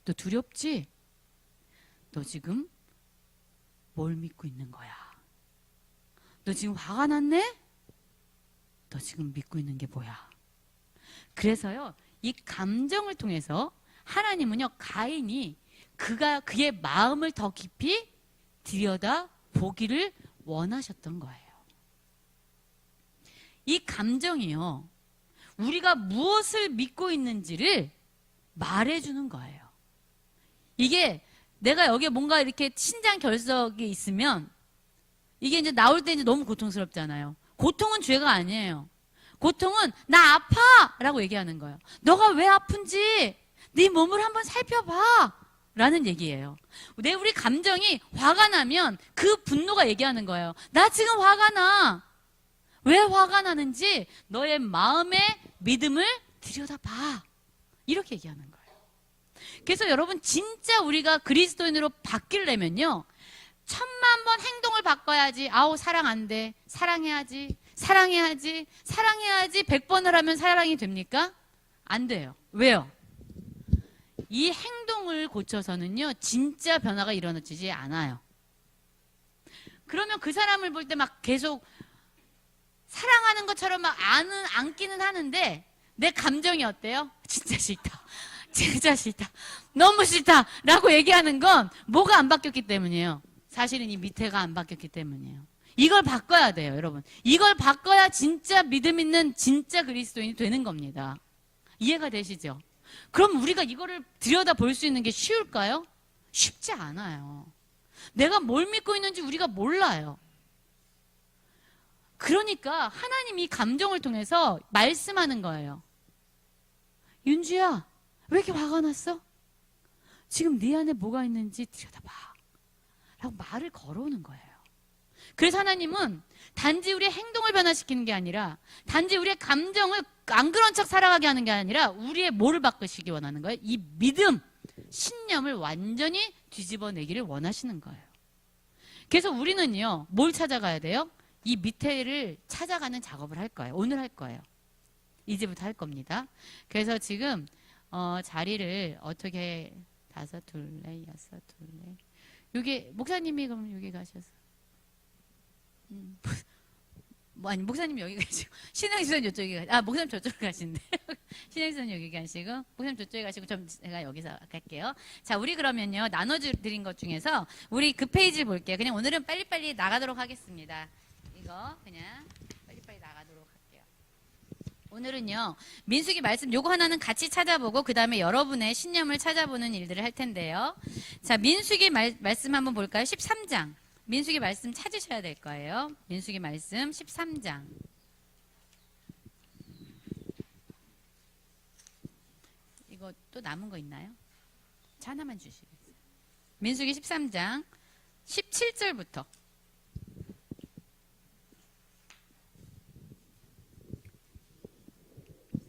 너 두렵지? 너 지금 뭘 믿고 있는 거야? 너 지금 화가 났네? 너 지금 믿고 있는 게 뭐야? 그래서요, 이 감정을 통해서 하나님은요, 가인이 그의 마음을 더 깊이 들여다 보기를 원하셨던 거예요. 이 감정이요, 우리가 무엇을 믿고 있는지를 말해주는 거예요. 이게 내가 여기에 뭔가 이렇게 신장 결석이 있으면 이게 이제 나올 때 이제 너무 고통스럽잖아요. 고통은 죄가 아니에요. 고통은 나 아파! 라고 얘기하는 거예요. 너가 왜 아픈지 네 몸을 한번 살펴봐! 라는 얘기예요. 우리 감정이 화가 나면 그 분노가 얘기하는 거예요. 나 지금 화가 나! 왜 화가 나는지 너의 마음의 믿음을 들여다봐. 이렇게 얘기하는 거예요. 그래서 여러분 진짜 우리가 그리스도인으로 바뀌려면요. 1000만 번 행동을 바꿔야지. 아우 사랑 안 돼. 사랑해야지. 사랑해야지. 사랑해야지. 100번을 하면 사랑이 됩니까? 안 돼요. 왜요? 이 행동을 고쳐서는요. 진짜 변화가 일어나지 않아요. 그러면 그 사람을 볼 때 막 계속 사랑하는 것처럼 막 안기는 하는데 내 감정이 어때요? 진짜 싫다. 진짜 싫다. 너무 싫다. 라고 얘기하는 건 뭐가 안 바뀌었기 때문이에요. 사실은 이 밑에가 안 바뀌었기 때문이에요. 이걸 바꿔야 돼요, 여러분. 이걸 바꿔야 진짜 믿음 있는 진짜 그리스도인이 되는 겁니다. 이해가 되시죠? 그럼 우리가 이거를 들여다 볼 수 있는 게 쉬울까요? 쉽지 않아요. 내가 뭘 믿고 있는지 우리가 몰라요. 그러니까 하나님이 감정을 통해서 말씀하는 거예요. 윤주야, 왜 이렇게 화가 났어? 지금 네 안에 뭐가 있는지 들여다봐. 라고 말을 걸어오는 거예요. 그래서 하나님은 단지 우리의 행동을 변화시키는 게 아니라 단지 우리의 감정을 안 그런 척 살아가게 하는 게 아니라 우리의 뭐를 바꾸시기 원하는 거예요? 이 믿음, 신념을 완전히 뒤집어내기를 원하시는 거예요. 그래서 우리는요, 뭘 찾아가야 돼요? 이 밑에를 찾아가는 작업을 할 거예요. 오늘 할 거예요. 이제부터 할 겁니다. 그래서 지금 자리를 어떻게 5 둘래 6 둘래 여기 목사님이 그럼 여기 가셔서 아니 목사님 여기 가시고 신앙수선 이쪽에 목사님 저쪽으로 가신대. 신앙수선 여기 가시고 목사님 저쪽에 가시고 좀 제가 여기서 갈게요. 자, 우리 그러면요 나눠드린 것 중에서 우리 그 페이지를 볼게요. 그냥 오늘은 빨리빨리 나가도록 하겠습니다. 이거 그냥 빨리빨리 나가도록 할게요. 오늘은요 민수기 말씀 요거 하나는 같이 찾아보고 그 다음에 여러분의 신념을 찾아보는 일들을 할 텐데요. 자, 민수기 말씀 한번 볼까요? 13장. 민수기 말씀 찾으셔야 될 거예요. 민수기 말씀 13장. 이거 또 남은 거 있나요? 자, 하나만 주시겠어요? 민수기 13장 17절부터.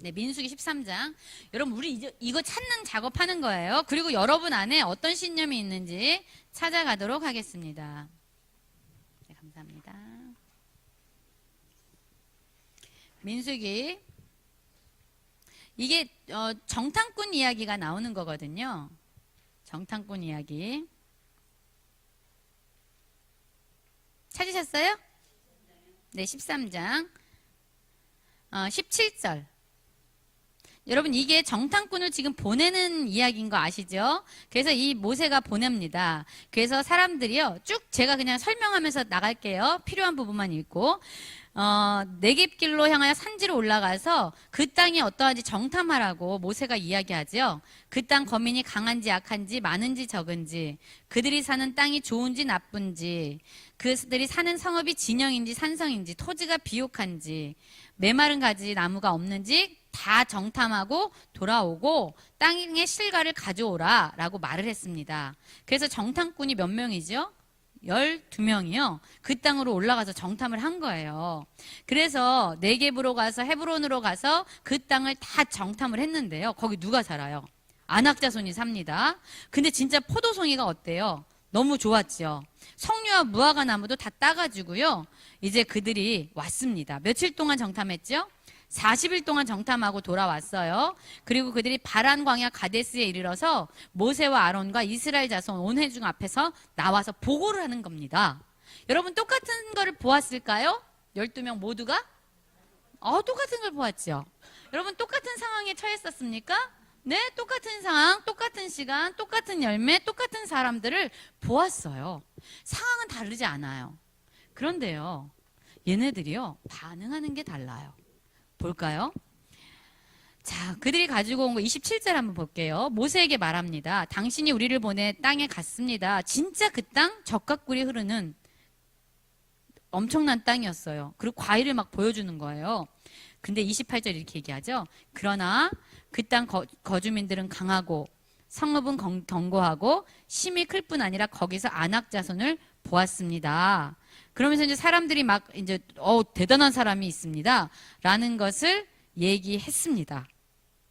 네, 민수기 13장. 여러분, 우리 이거 찾는 작업하는 거예요. 그리고 여러분 안에 어떤 신념이 있는지 찾아가도록 하겠습니다. 네, 감사합니다. 민수기. 이게 정탐꾼 이야기가 나오는 거거든요. 정탐꾼 이야기. 찾으셨어요? 네, 13장 17절. 여러분, 이게 정탐꾼을 지금 보내는 이야기인 거 아시죠? 그래서 이 모세가 보냅니다. 그래서 사람들이요, 쭉 제가 그냥 설명하면서 나갈게요. 필요한 부분만 읽고. 네겝길로 향하여 산지로 올라가서 그 땅이 어떠한지 정탐하라고 모세가 이야기하죠. 그 땅 거민이 강한지 약한지 많은지 적은지, 그들이 사는 땅이 좋은지 나쁜지, 그들이 사는 성읍이 진영인지 산성인지, 토지가 비옥한지, 메마른 가지 나무가 없는지 다 정탐하고 돌아오고 땅의 실과를 가져오라 라고 말을 했습니다. 그래서 정탐꾼이 몇 명이죠? 12명이요. 그 땅으로 올라가서 정탐을 한 거예요. 그래서 네겝으로 가서 헤브론으로 가서 그 땅을 다 정탐을 했는데요. 거기 누가 살아요? 아낙 자손이 삽니다. 근데 진짜 포도송이가 어때요? 너무 좋았죠. 석류와 무화과 나무도 다 따가지고요. 이제 그들이 왔습니다. 며칠 동안 정탐했죠? 40일 동안 정탐하고 돌아왔어요. 그리고 그들이 바란 광야 가데스에 이르러서 모세와 아론과 이스라엘 자손 온 회중 앞에서 나와서 보고를 하는 겁니다. 여러분 똑같은 거를 보았을까요? 12명 모두가? 똑같은 걸 보았죠. 여러분 똑같은 상황에 처했었습니까? 네, 똑같은 상황, 똑같은 시간, 똑같은 열매, 똑같은 사람들을 보았어요. 상황은 다르지 않아요. 그런데요, 얘네들이요, 반응하는 게 달라요. 볼까요? 자, 그들이 가지고 온 거 27절 한번 볼게요. 모세에게 말합니다. 당신이 우리를 보내 땅에 갔습니다. 진짜 그 땅 적각꿀이 흐르는 엄청난 땅이었어요. 그리고 과일을 막 보여주는 거예요. 근데 28절 이렇게 얘기하죠. 그러나 그 땅 거주민들은 강하고 성읍은 견고하고 심이 클 뿐 아니라 거기서 안악 자손을 보았습니다. 그러면서 이제 사람들이 막 이제 대단한 사람이 있습니다. 라는 것을 얘기했습니다.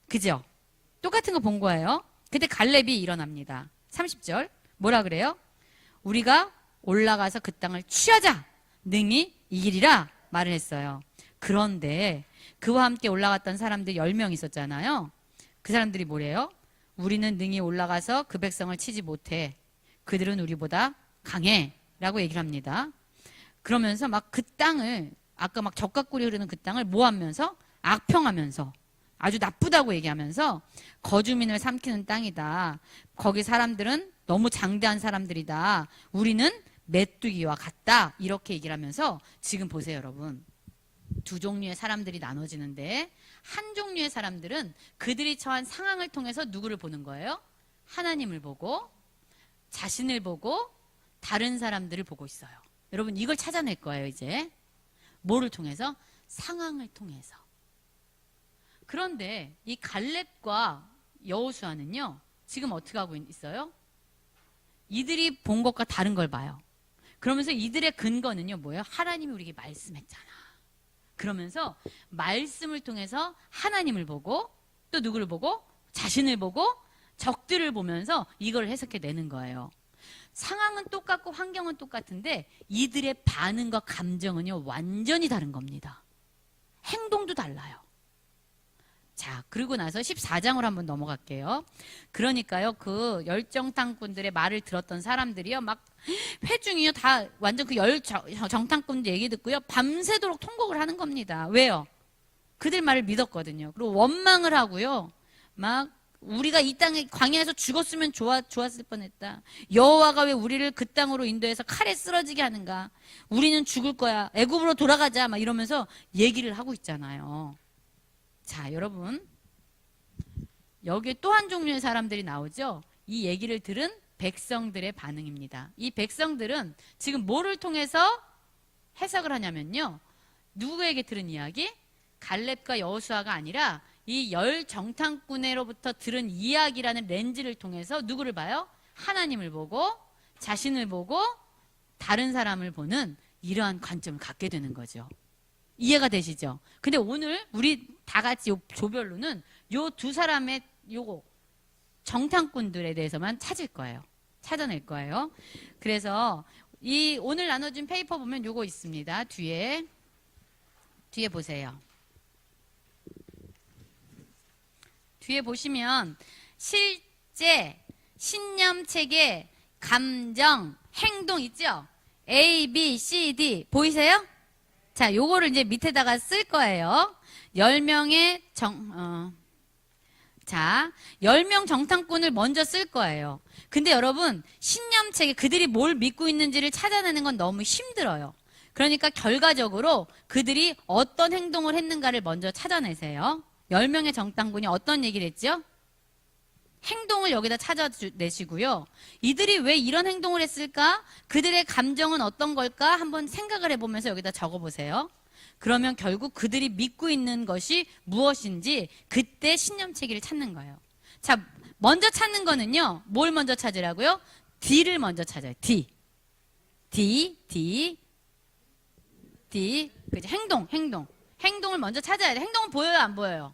그죠? 똑같은 거 본 거예요. 그때 갈렙이 일어납니다. 30절 뭐라 그래요? 우리가 올라가서 그 땅을 취하자. 능히 이기리라 말을 했어요. 그런데 그와 함께 올라갔던 사람들 10명 있었잖아요. 그 사람들이 뭐래요? 우리는 능히 올라가서 그 백성을 치지 못해. 그들은 우리보다 강해. 라고 얘기를 합니다. 그러면서 막 그 땅을 아까 막 적각꿀이 흐르는 그 땅을 뭐 하면서? 악평하면서 아주 나쁘다고 얘기하면서 거주민을 삼키는 땅이다. 거기 사람들은 너무 장대한 사람들이다. 우리는 메뚜기와 같다. 이렇게 얘기를 하면서 지금 보세요, 여러분. 두 종류의 사람들이 나눠지는데 한 종류의 사람들은 그들이 처한 상황을 통해서 누구를 보는 거예요? 하나님을 보고 자신을 보고 다른 사람들을 보고 있어요. 여러분 이걸 찾아낼 거예요, 이제. 뭐를 통해서? 상황을 통해서. 그런데 이 갈렙과 여호수아는요, 지금 어떻게 하고 있어요? 이들이 본 것과 다른 걸 봐요. 그러면서 이들의 근거는요, 뭐예요? 하나님이 우리에게 말씀했잖아. 그러면서 말씀을 통해서 하나님을 보고 또 누구를 보고? 자신을 보고 적들을 보면서 이걸 해석해 내는 거예요. 상황은 똑같고 환경은 똑같은데 이들의 반응과 감정은요, 완전히 다른 겁니다. 행동도 달라요. 자, 그리고 나서 14장으로 한번 넘어갈게요. 그러니까요, 그 열정탐꾼들의 말을 들었던 사람들이요, 막 회중이요, 다 완전 그 열정탐꾼들 얘기 듣고요, 밤새도록 통곡을 하는 겁니다. 왜요? 그들 말을 믿었거든요. 그리고 원망을 하고요, 막 우리가 이 땅에 광야에서 죽었으면 좋았을 뻔했다. 여호와가 왜 우리를 그 땅으로 인도해서 칼에 쓰러지게 하는가? 우리는 죽을 거야. 애굽으로 돌아가자. 막 이러면서 얘기를 하고 있잖아요. 자, 여러분, 여기에 또 한 종류의 사람들이 나오죠. 이 얘기를 들은 백성들의 반응입니다. 이 백성들은 지금 뭐를 통해서 해석을 하냐면요, 누구에게 들은 이야기? 갈렙과 여호수아가 아니라 이 열 정탐꾼으로부터 들은 이야기라는 렌즈를 통해서 누구를 봐요? 하나님을 보고 자신을 보고 다른 사람을 보는 이러한 관점을 갖게 되는 거죠. 이해가 되시죠? 근데 오늘 우리 다 같이 요 조별로는 요 두 사람의 요거 정탐꾼들에 대해서만 찾을 거예요. 찾아낼 거예요. 그래서 이 오늘 나눠준 페이퍼 보면 요거 있습니다. 뒤에 보세요. 뒤에 보시면 실제, 신념 체계, 감정, 행동 있죠? A, B, C, D 보이세요? 자, 요거를 이제 밑에다가 쓸 거예요. 10명의 10명 정탐꾼을 먼저 쓸 거예요. 근데 여러분, 신념 체계, 그들이 뭘 믿고 있는지를 찾아내는 건 너무 힘들어요. 그러니까 결과적으로 그들이 어떤 행동을 했는가를 먼저 찾아내세요. 10명의 정탐꾼이 어떤 얘기를 했죠? 행동을 여기다 찾아내시고요. 이들이 왜 이런 행동을 했을까? 그들의 감정은 어떤 걸까? 한번 생각을 해보면서 여기다 적어보세요. 그러면 결국 그들이 믿고 있는 것이 무엇인지 그때 신념체계를 찾는 거예요. 자, 먼저 찾는 거는요. 뭘 먼저 찾으라고요? D를 먼저 찾아요. D. 그죠? 행동을 먼저 찾아야 돼. 행동은 보여요, 안 보여요?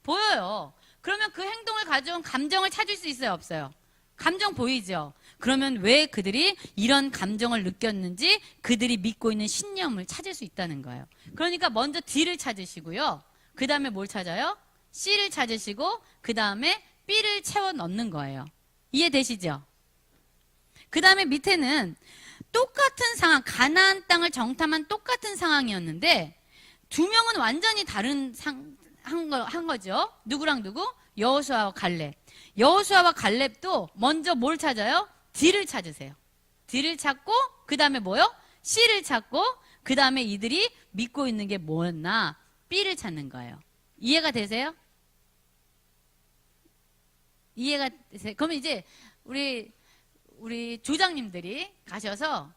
보여요. 그러면 그 행동을 가져온 감정을 찾을 수 있어요, 없어요? 감정 보이죠? 그러면 왜 그들이 이런 감정을 느꼈는지 그들이 믿고 있는 신념을 찾을 수 있다는 거예요. 그러니까 먼저 D를 찾으시고요. 그 다음에 뭘 찾아요? C를 찾으시고 그 다음에 B를 채워 넣는 거예요. 이해되시죠? 그 다음에 밑에는 똑같은 상황, 가나안 땅을 정탐한 똑같은 상황이었는데 두 명은 완전히 다른 한 거죠. 누구랑 누구? 여호수아와 갈렙. 여호수아와 갈렙도 먼저 뭘 찾아요? D를 찾으세요. D를 찾고 그 다음에 뭐요? C를 찾고 그 다음에 이들이 믿고 있는 게 뭐였나? B를 찾는 거예요. 이해가 되세요? 이해가 되세요? 그러면 이제 우리 조장님들이 가셔서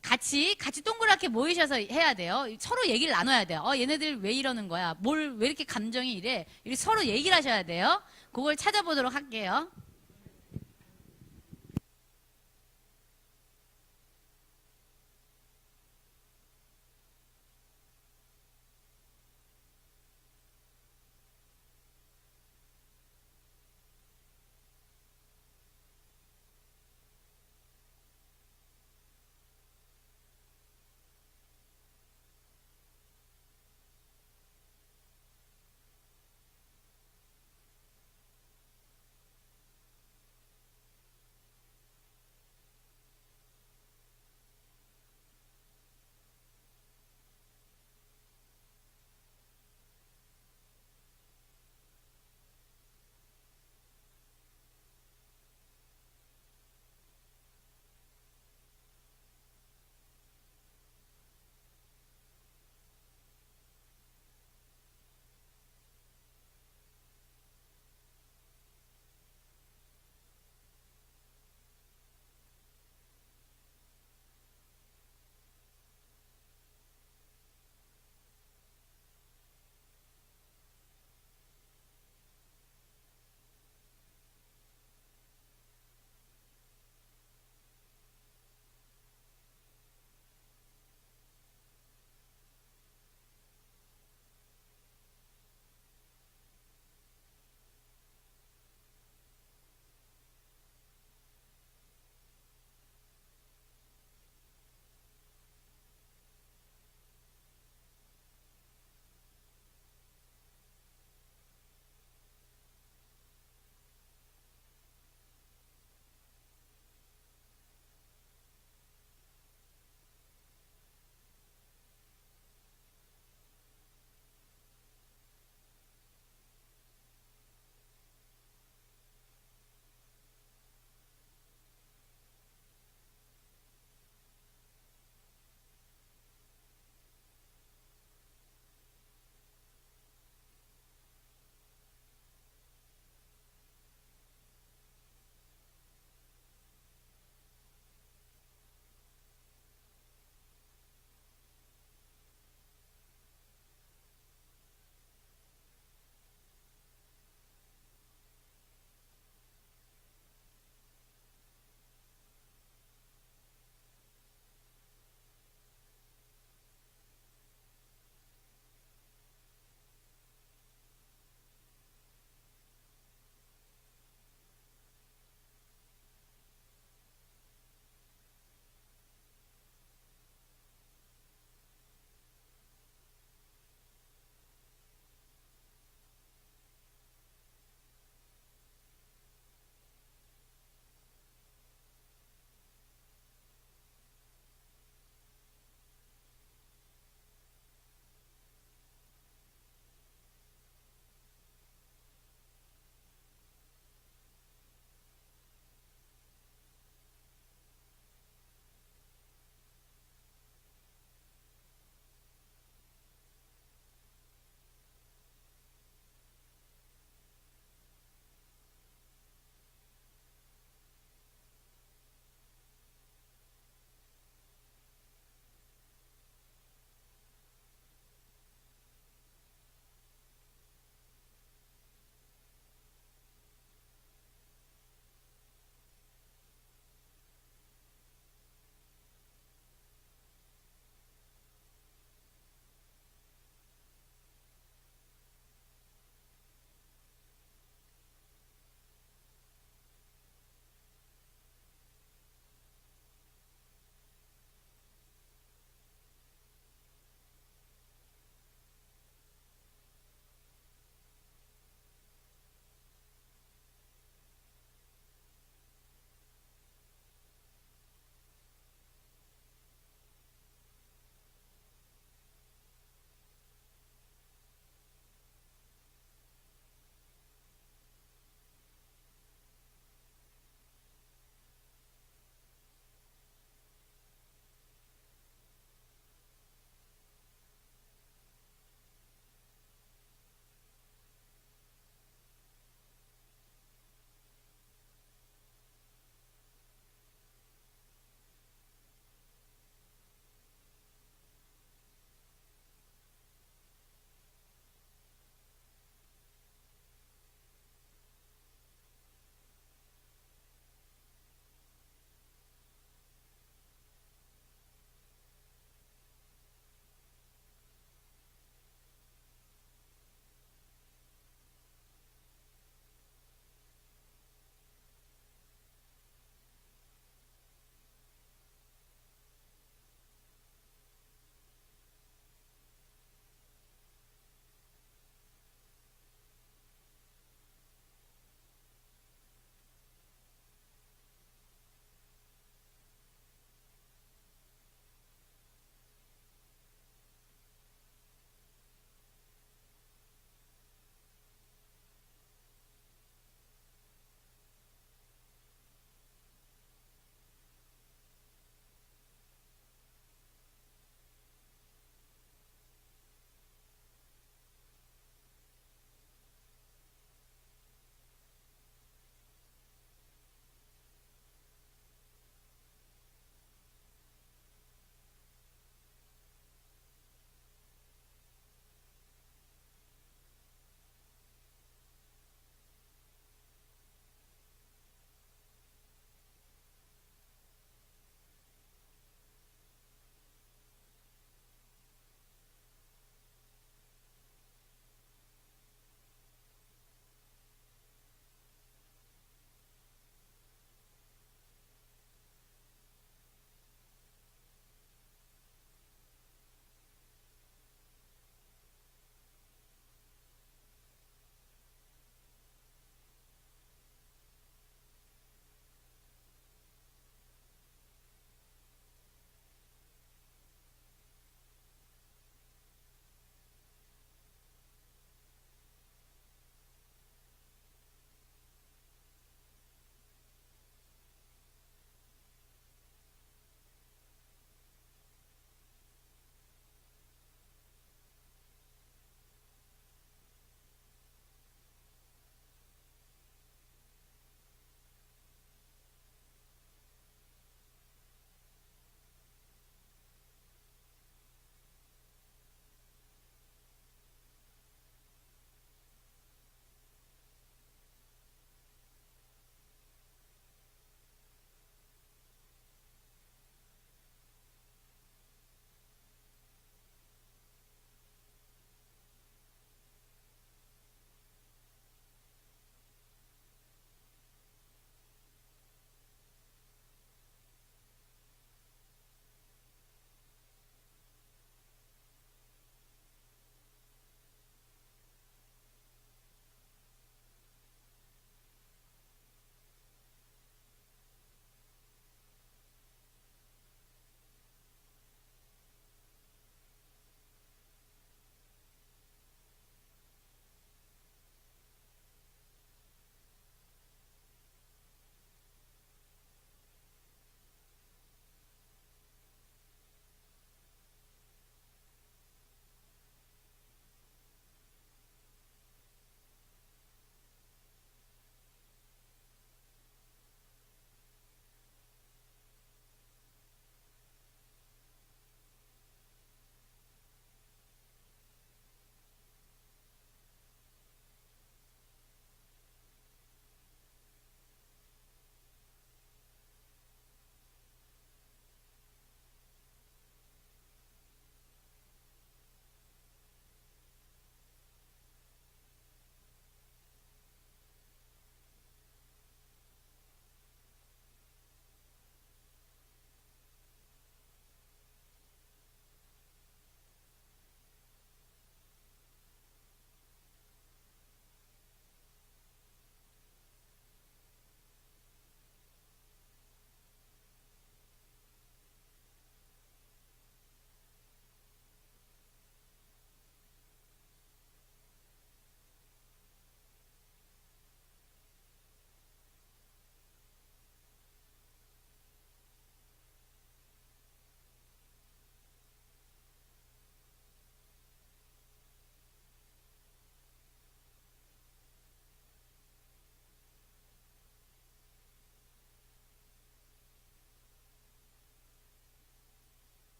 같이 동그랗게 모이셔서 해야 돼요. 서로 얘기를 나눠야 돼요. 얘네들 왜 이러는 거야? 왜 이렇게 감정이 이래? 이렇게 서로 얘기를 하셔야 돼요. 그걸 찾아보도록 할게요.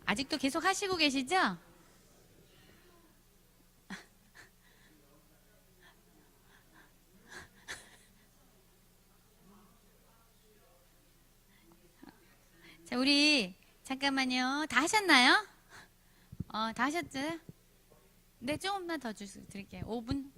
아직도 계속 하시고 계시죠? 자, 우리 잠깐만요. 다 하셨나요? 다 하셨죠? 네, 조금만 더 드릴게요. 5분.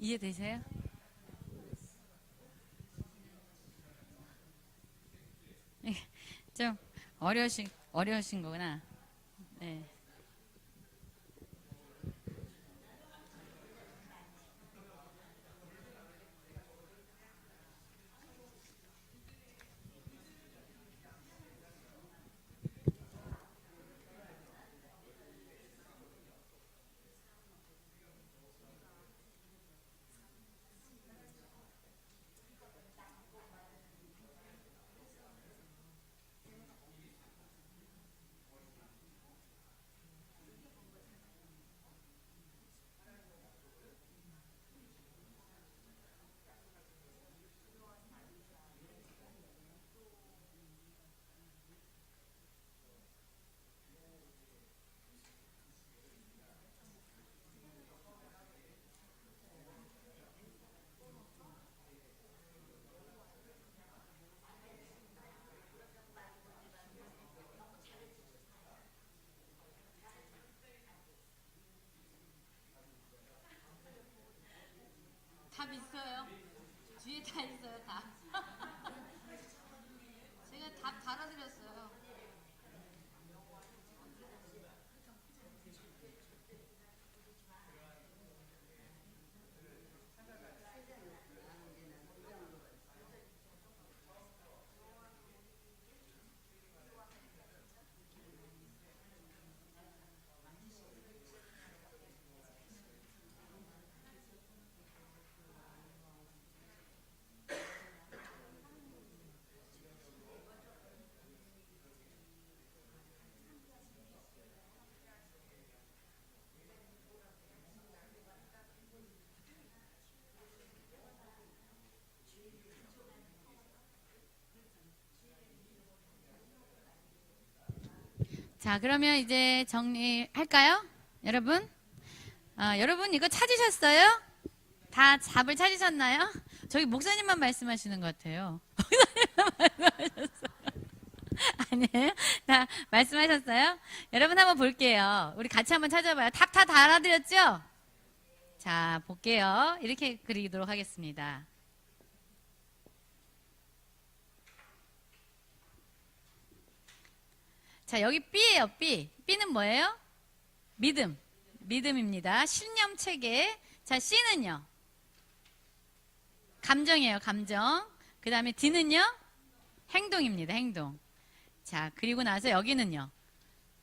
이해되세요? 좀 어려우신 거구나. 네. 답 있어요. 뒤에 다 있어요, 다. 제가 답 달아드렸어요. 자, 그러면 이제 정리할까요? 여러분? 여러분 이거 찾으셨어요? 다 답을 찾으셨나요? 저기 목사님만 말씀하시는 것 같아요. 목사님만 말씀하셨어요. 아니에요? 다 말씀하셨어요? 여러분 한번 볼게요. 우리 같이 한번 찾아봐요. 답 다 알아들었죠? 자, 볼게요. 이렇게 그리도록 하겠습니다. 자, 여기 B예요, B. B는 뭐예요? 믿음. 믿음입니다. 신념 체계. 자, C는요? 감정이에요, 감정. 그 다음에 D는요? 행동입니다, 행동. 자, 그리고 나서 여기는요?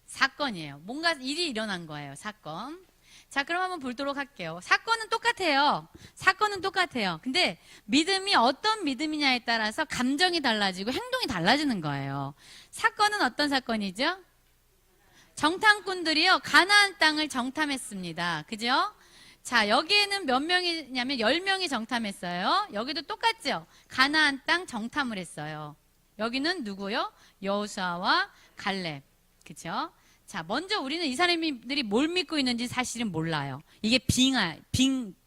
사건이에요. 뭔가 일이 일어난 거예요, 사건. 자, 그럼 한번 보도록 할게요. 사건은 똑같아요. 사건은 똑같아요. 근데 믿음이 어떤 믿음이냐에 따라서 감정이 달라지고 행동이 달라지는 거예요. 사건은 어떤 사건이죠? 정탐꾼들이요, 가나안 땅을 정탐했습니다. 그죠? 자, 여기에는 몇 명이냐면 10명이 정탐했어요. 여기도 똑같죠? 가나안 땅 정탐을 했어요. 여기는 누구요? 여호수아와 갈렙. 그죠? 자, 먼저 우리는 이 사람들이 뭘 믿고 있는지 사실은 몰라요. 이게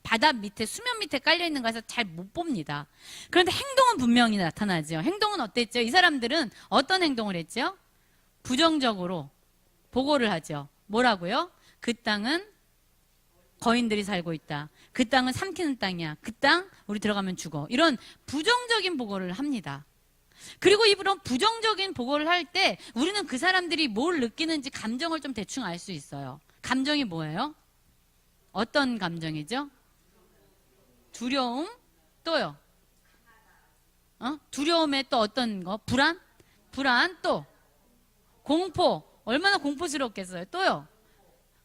바다 밑에, 수면 밑에 깔려있는 거라서 잘 못 봅니다. 그런데 행동은 분명히 나타나죠. 행동은 어땠죠? 이 사람들은 어떤 행동을 했죠? 부정적으로 보고를 하죠. 뭐라고요? 그 땅은 거인들이 살고 있다. 그 땅은 삼키는 땅이야. 그 땅 우리 들어가면 죽어. 이런 부정적인 보고를 합니다. 그리고 이런 부정적인 보고를 할 때 우리는 그 사람들이 뭘 느끼는지 감정을 좀 대충 알 수 있어요. 감정이 뭐예요? 어떤 감정이죠? 두려움? 또요? 두려움에 또 어떤 거? 불안? 불안 또 공포. 얼마나 공포스럽겠어요. 또요?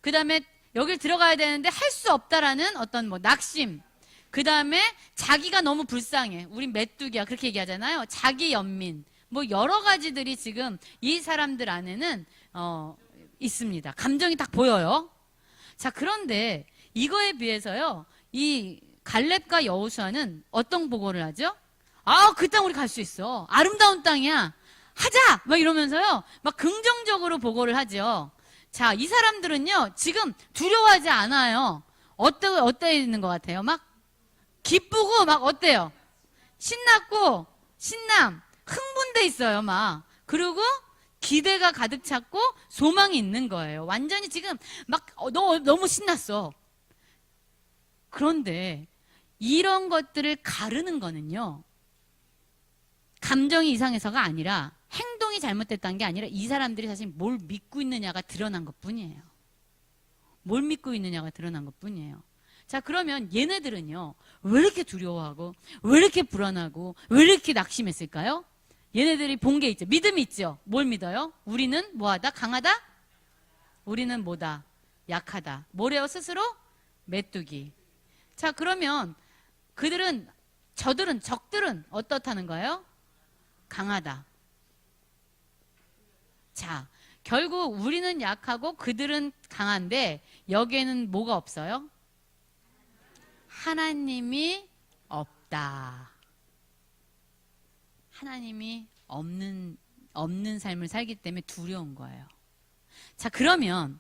그 다음에 여길 들어가야 되는데 할 수 없다라는 어떤 뭐 낙심. 그 다음에 자기가 너무 불쌍해. 우린 메뚜기야. 그렇게 얘기하잖아요. 자기 연민. 뭐 여러 가지들이 지금 이 사람들 안에는 있습니다. 감정이 딱 보여요. 자, 그런데 이거에 비해서요. 이 갈렙과 여호수아는 어떤 보고를 하죠? 아, 그 땅 우리 갈 수 있어. 아름다운 땅이야. 하자! 막 이러면서요. 막 긍정적으로 보고를 하죠. 자, 이 사람들은요. 지금 두려워하지 않아요. 어때 있는 것 같아요? 막 기쁘고 막 어때요? 신났고 신남, 흥분돼 있어요. 막. 그리고 기대가 가득 찼고 소망이 있는 거예요. 완전히 지금 막 너무 신났어. 그런데 이런 것들을 가르는 거는요. 감정이 이상해서가 아니라 행동이 잘못됐다는 게 아니라 이 사람들이 사실 뭘 믿고 있느냐가 드러난 것뿐이에요. 뭘 믿고 있느냐가 드러난 것뿐이에요. 자, 그러면 얘네들은요. 왜 이렇게 두려워하고 왜 이렇게 불안하고 왜 이렇게 낙심했을까요? 얘네들이 본 게 있죠. 믿음이 있죠. 뭘 믿어요? 우리는 뭐하다? 강하다? 우리는 뭐다? 약하다. 뭐래요 스스로? 메뚜기. 자, 그러면 적들은 어떻다는 거예요? 강하다. 자, 결국 우리는 약하고 그들은 강한데 여기에는 뭐가 없어요? 하나님이 없다. 하나님이 없는 삶을 살기 때문에 두려운 거예요. 자, 그러면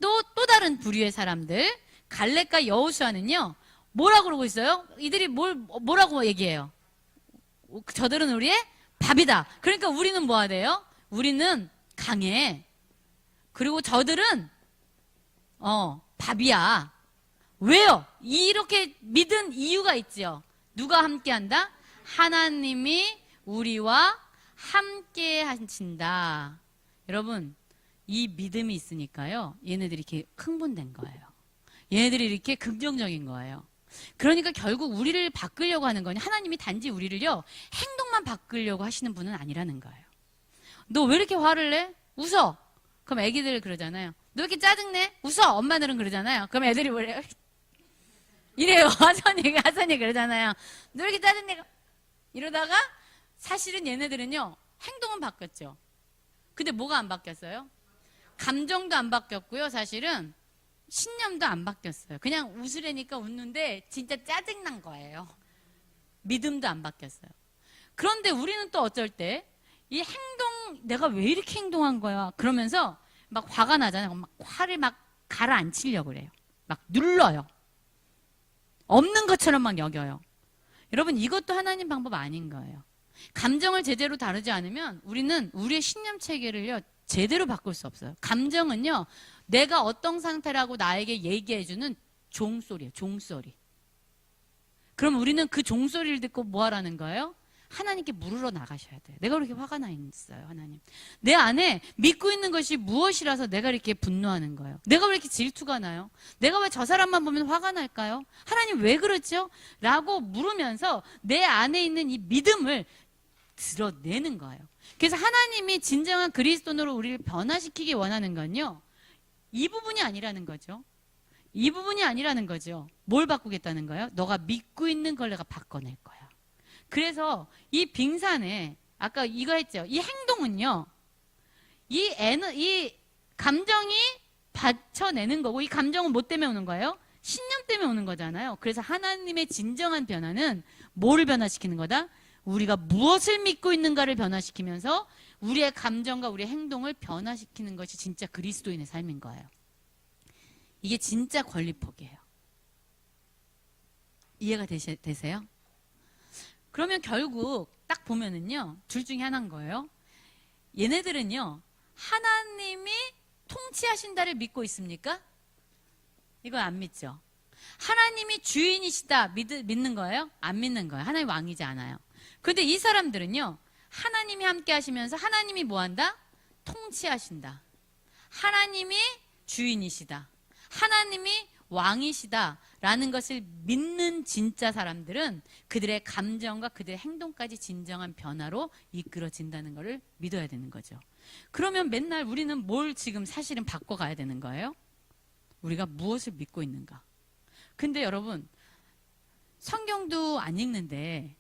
또 다른 부류의 사람들, 갈렙과 여호수아는요, 뭐라고 그러고 있어요? 이들이 뭐라고 얘기해요? 저들은 우리의 밥이다. 그러니까 우리는 뭐 하대요? 우리는 강해. 그리고 저들은 밥이야. 왜요? 이렇게 믿은 이유가 있지요. 누가 함께한다? 하나님이 우리와 함께 하신다. 여러분, 이 믿음이 있으니까요. 얘네들이 이렇게 흥분된 거예요. 얘네들이 이렇게 긍정적인 거예요. 그러니까 결국 우리를 바꾸려고 하는 건 하나님이 단지 우리를요. 행동만 바꾸려고 하시는 분은 아니라는 거예요. 너 왜 이렇게 화를 내? 웃어. 그럼 애기들 그러잖아요. 너 왜 이렇게 짜증내? 웃어. 엄마들은 그러잖아요. 그럼 애들이 뭐래요? 이래요. 하선이 그러잖아요. 너 왜 이렇게 짜증내? 이러다가 사실은 얘네들은요. 행동은 바뀌었죠. 근데 뭐가 안 바뀌었어요? 감정도 안 바뀌었고요. 사실은 신념도 안 바뀌었어요. 그냥 웃으려니까 웃는데 진짜 짜증난 거예요. 믿음도 안 바뀌었어요. 그런데 우리는 또 어쩔 때 이 내가 왜 이렇게 행동한 거야? 그러면서 막 화가 나잖아요. 막 화를 막 가라앉히려고 그래요. 막 눌러요. 없는 것처럼 막 여겨요. 여러분, 이것도 하나님 방법 아닌 거예요. 감정을 제대로 다루지 않으면 우리는 우리의 신념 체계를요, 제대로 바꿀 수 없어요. 감정은요, 내가 어떤 상태라고 나에게 얘기해주는 종소리예요, 종소리. 그럼 우리는 그 종소리를 듣고 뭐 하라는 거예요? 하나님께 물으러 나가셔야 돼요. 내가 왜 이렇게 화가 나 있어요, 하나님? 내 안에 믿고 있는 것이 무엇이라서 내가 이렇게 분노하는 거예요? 내가 왜 이렇게 질투가 나요? 내가 왜 저 사람만 보면 화가 날까요? 하나님 왜 그러죠? 라고 물으면서 내 안에 있는 이 믿음을 드러내는 거예요. 그래서 하나님이 진정한 그리스도인으로 우리를 변화시키기 원하는 건요, 이 부분이 아니라는 거죠. 이 부분이 아니라는 거죠. 뭘 바꾸겠다는 거예요? 너가 믿고 있는 걸 내가 바꿔낼 거야. 그래서 이 빙산에 아까 이거 했죠. 이 행동은요. 이 감정이 받쳐내는 거고, 이 감정은 뭐 때문에 오는 거예요? 신념 때문에 오는 거잖아요. 그래서 하나님의 진정한 변화는 뭐를 변화시키는 거다? 우리가 무엇을 믿고 있는가를 변화시키면서 우리의 감정과 우리의 행동을 변화시키는 것이 진짜 그리스도인의 삶인 거예요. 이게 진짜 권리폭이에요. 이해가 되세요? 그러면 결국 딱 보면은요, 둘 중에 하나인 거예요. 얘네들은요, 하나님이 통치하신다를 믿고 있습니까? 이거 안 믿죠. 하나님이 주인이시다 믿는 거예요? 안 믿는 거예요. 하나님 왕이지 않아요. 그런데 이 사람들은요, 하나님이 함께 하시면서 하나님이 뭐 한다? 통치하신다. 하나님이 주인이시다. 하나님이 왕이시다. 라는 것을 믿는 진짜 사람들은 그들의 감정과 그들의 행동까지 진정한 변화로 이끌어진다는 것을 믿어야 되는 거죠. 그러면 맨날 우리는 뭘 지금 사실은 바꿔가야 되는 거예요? 우리가 무엇을 믿고 있는가? 근데 여러분, 성경도 안 읽는데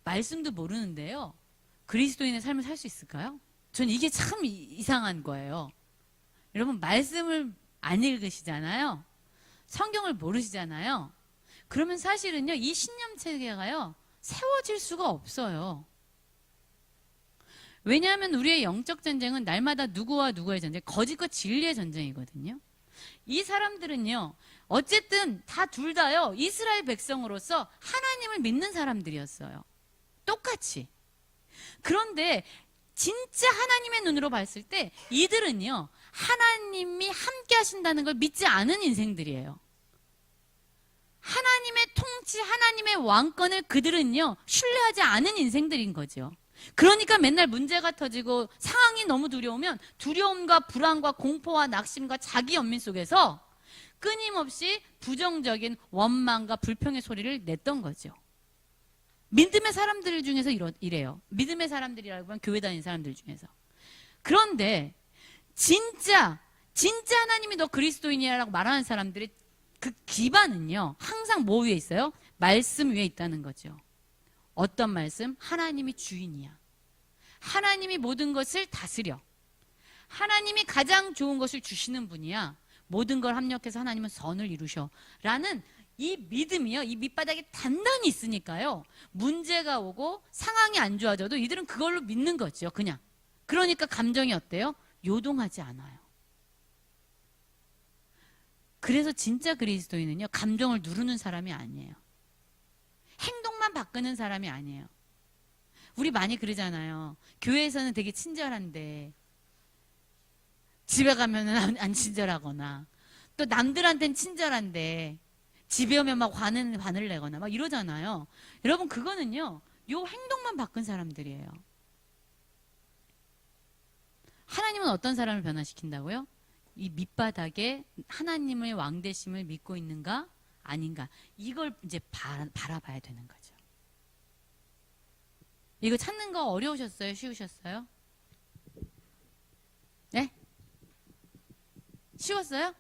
말씀도 모르는데요, 그리스도인의 삶을 살 수 있을까요? 전 이게 참 이상한 거예요. 여러분, 말씀을 안 읽으시잖아요. 성경을 모르시잖아요. 그러면 사실은요, 이 신념 체계가요, 세워질 수가 없어요. 왜냐하면 우리의 영적 전쟁은 날마다 누구와 누구의 전쟁, 거짓과 진리의 전쟁이거든요. 이 사람들은요, 어쨌든 다 둘 다요, 이스라엘 백성으로서 하나님을 믿는 사람들이었어요. 똑같이. 그런데 진짜 하나님의 눈으로 봤을 때 이들은요, 하나님이 함께 하신다는 걸 믿지 않은 인생들이에요. 하나님의 통치, 하나님의 왕권을 그들은요, 신뢰하지 않은 인생들인 거죠. 그러니까 맨날 문제가 터지고 상황이 너무 두려우면 두려움과 불안과 공포와 낙심과 자기 연민 속에서 끊임없이 부정적인 원망과 불평의 소리를 냈던 거죠. 믿음의 사람들 중에서 이래요. 믿음의 사람들이라고 하면 교회 다니는 사람들 중에서. 그런데 진짜 하나님이 너 그리스도인이라고 말하는 사람들의 그 기반은요, 항상 뭐 위에 있어요? 말씀 위에 있다는 거죠. 어떤 말씀? 하나님이 주인이야. 하나님이 모든 것을 다스려. 하나님이 가장 좋은 것을 주시는 분이야. 모든 걸 합력해서 하나님은 선을 이루셔. 라는 이 믿음이요, 이 밑바닥에 단단히 있으니까요, 문제가 오고 상황이 안 좋아져도 이들은 그걸로 믿는 거죠, 그냥. 그러니까 감정이 어때요? 요동하지 않아요. 그래서 진짜 그리스도인은요, 감정을 누르는 사람이 아니에요. 행동만 바꾸는 사람이 아니에요. 우리 많이 그러잖아요. 교회에서는 되게 친절한데 집에 가면은 안 친절하거나, 또 남들한테는 친절한데 집에 오면 막 화를 내거나 막 이러잖아요. 여러분, 그거는요, 요 행동만 바꾼 사람들이에요. 하나님은 어떤 사람을 변화시킨다고요? 이 밑바닥에 하나님의 왕되심을 믿고 있는가 아닌가, 이걸 이제 바라봐야 되는 거죠. 이거 찾는 거 어려우셨어요? 쉬우셨어요? 네? 쉬웠어요?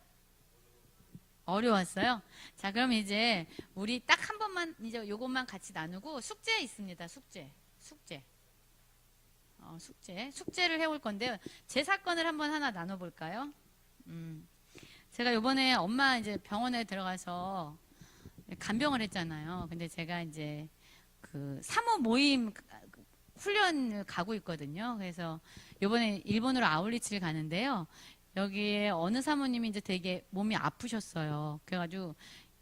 어려웠어요? 자, 그럼 이제 우리 딱 한 번만 이제 요것만 같이 나누고 숙제 있습니다. 숙제를 해올 건데요. 제 사건을 한번 하나 나눠볼까요? 제가 요번에 엄마 이제 병원에 들어가서 간병을 했잖아요. 근데 제가 이제 그 사모 모임 훈련을 가고 있거든요. 그래서 요번에 일본으로 아울리치를 가는데요. 여기에 어느 사모님이 이제 되게 몸이 아프셨어요. 그래가지고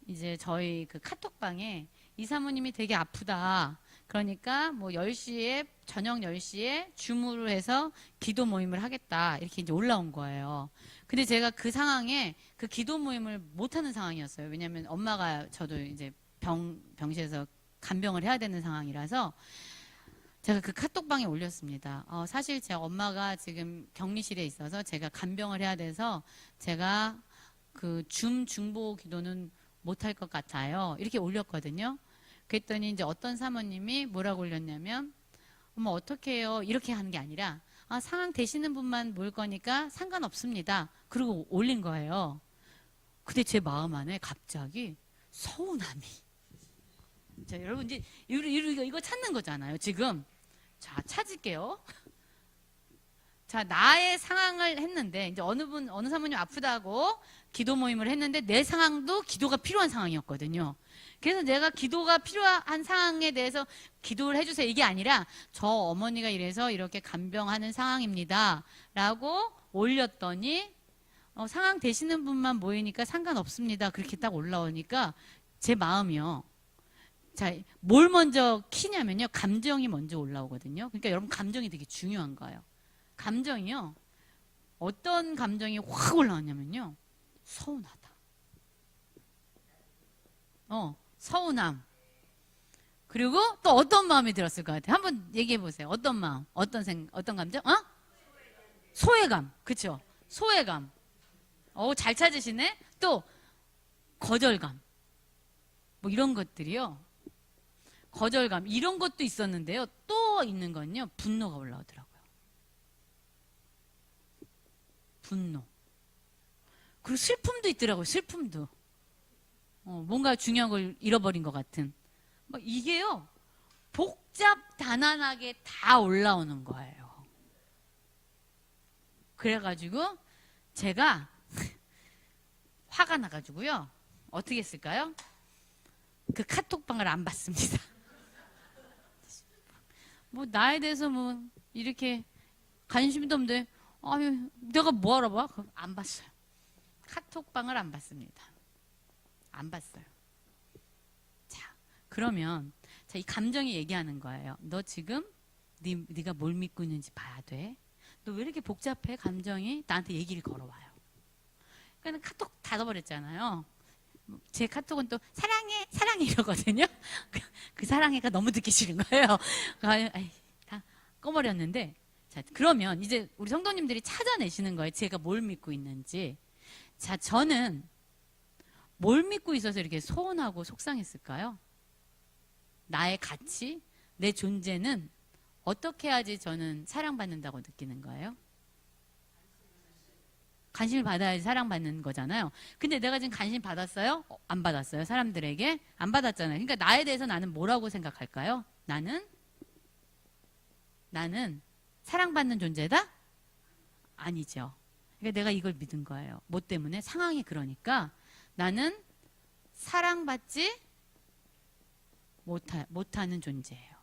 이제 저희 그 카톡방에 이 사모님이 되게 아프다. 그러니까 뭐 10시에, 저녁 10시에 줌으로 해서 기도 모임을 하겠다. 이렇게 이제 올라온 거예요. 근데 제가 그 상황에 그 기도 모임을 못하는 상황이었어요. 왜냐면 엄마가, 저도 이제 병실에서 간병을 해야 되는 상황이라서 제가 그 카톡방에 올렸습니다. 사실 제 엄마가 지금 격리실에 있어서 제가 간병을 해야 돼서 제가 그 중보 기도는 못할 것 같아요. 이렇게 올렸거든요. 그랬더니 이제 어떤 사모님이 뭐라고 올렸냐면, 어머 어떻게 해요? 이렇게 하는 게 아니라, 상황 되시는 분만 모일 거니까 상관없습니다. 그리고 올린 거예요. 근데 제 마음 안에 갑자기 서운함이. 자, 여러분 이제 이거 찾는 거잖아요, 지금. 자, 찾을게요. 자, 나의 상황을 했는데, 이제 어느 사모님 아프다고 기도 모임을 했는데, 내 상황도 기도가 필요한 상황이었거든요. 그래서 내가 기도가 필요한 상황에 대해서 기도를 해주세요, 이게 아니라, 저 어머니가 이래서 이렇게 간병하는 상황입니다. 라고 올렸더니, 상황 되시는 분만 모이니까 상관없습니다. 그렇게 딱 올라오니까, 제 마음이요. 자, 뭘 먼저 키냐면요, 감정이 먼저 올라오거든요. 그러니까 여러분, 감정이 되게 중요한 거예요. 감정이요, 어떤 감정이 확 올라왔냐면요. 서운하다. 서운함. 그리고 또 어떤 마음이 들었을 것 같아요? 한번 얘기해 보세요. 어떤 마음? 어떤 감정? 소외감. 그쵸? 소외감. 잘 찾으시네? 또, 거절감. 뭐 이런 것들이요. 거절감. 이런 것도 있었는데요. 또 있는 건요. 분노가 올라오더라고요. 분노. 그리고 슬픔도 있더라고요. 슬픔도. 뭔가 중요한 걸 잃어버린 것 같은. 이게요. 복잡 단안하게 다 올라오는 거예요. 그래가지고 제가 화가 나가지고요. 어떻게 했을까요? 그 카톡방을 안 받습니다. 뭐 나에 대해서 뭐 이렇게 관심도 없는데 아유 내가 뭐 알아봐? 그럼 안 봤어요. 카톡방을 안 받습니다. 안 봤어요. 자 그러면 자, 이 감정이 얘기하는 거예요. 너 지금 네가 뭘 믿고 있는지 봐야 돼. 너 왜 이렇게 복잡해? 감정이 나한테 얘기를 걸어와요. 그러니까 카톡 닫아버렸잖아요. 제 카톡은 또 사랑해 이러거든요. 그 사랑해가 너무 듣기 싫은 거예요. 다 꺼버렸는데 자 그러면 이제 우리 성도님들이 찾아내시는 거예요. 제가 뭘 믿고 있는지. 자 저는 뭘 믿고 있어서 이렇게 소원하고 속상했을까요? 나의 가치, 내 존재는 어떻게 해야지 저는 사랑받는다고 느끼는 거예요? 관심을 받아야지 사랑받는 거잖아요. 근데 내가 지금 관심 받았어요? 안 받았어요? 사람들에게? 안 받았잖아요. 그러니까 나에 대해서 나는 뭐라고 생각할까요? 나는 사랑받는 존재다? 아니죠. 그러니까 내가 이걸 믿은 거예요. 뭐 때문에? 상황이 그러니까 나는 사랑받지 못하는 존재예요.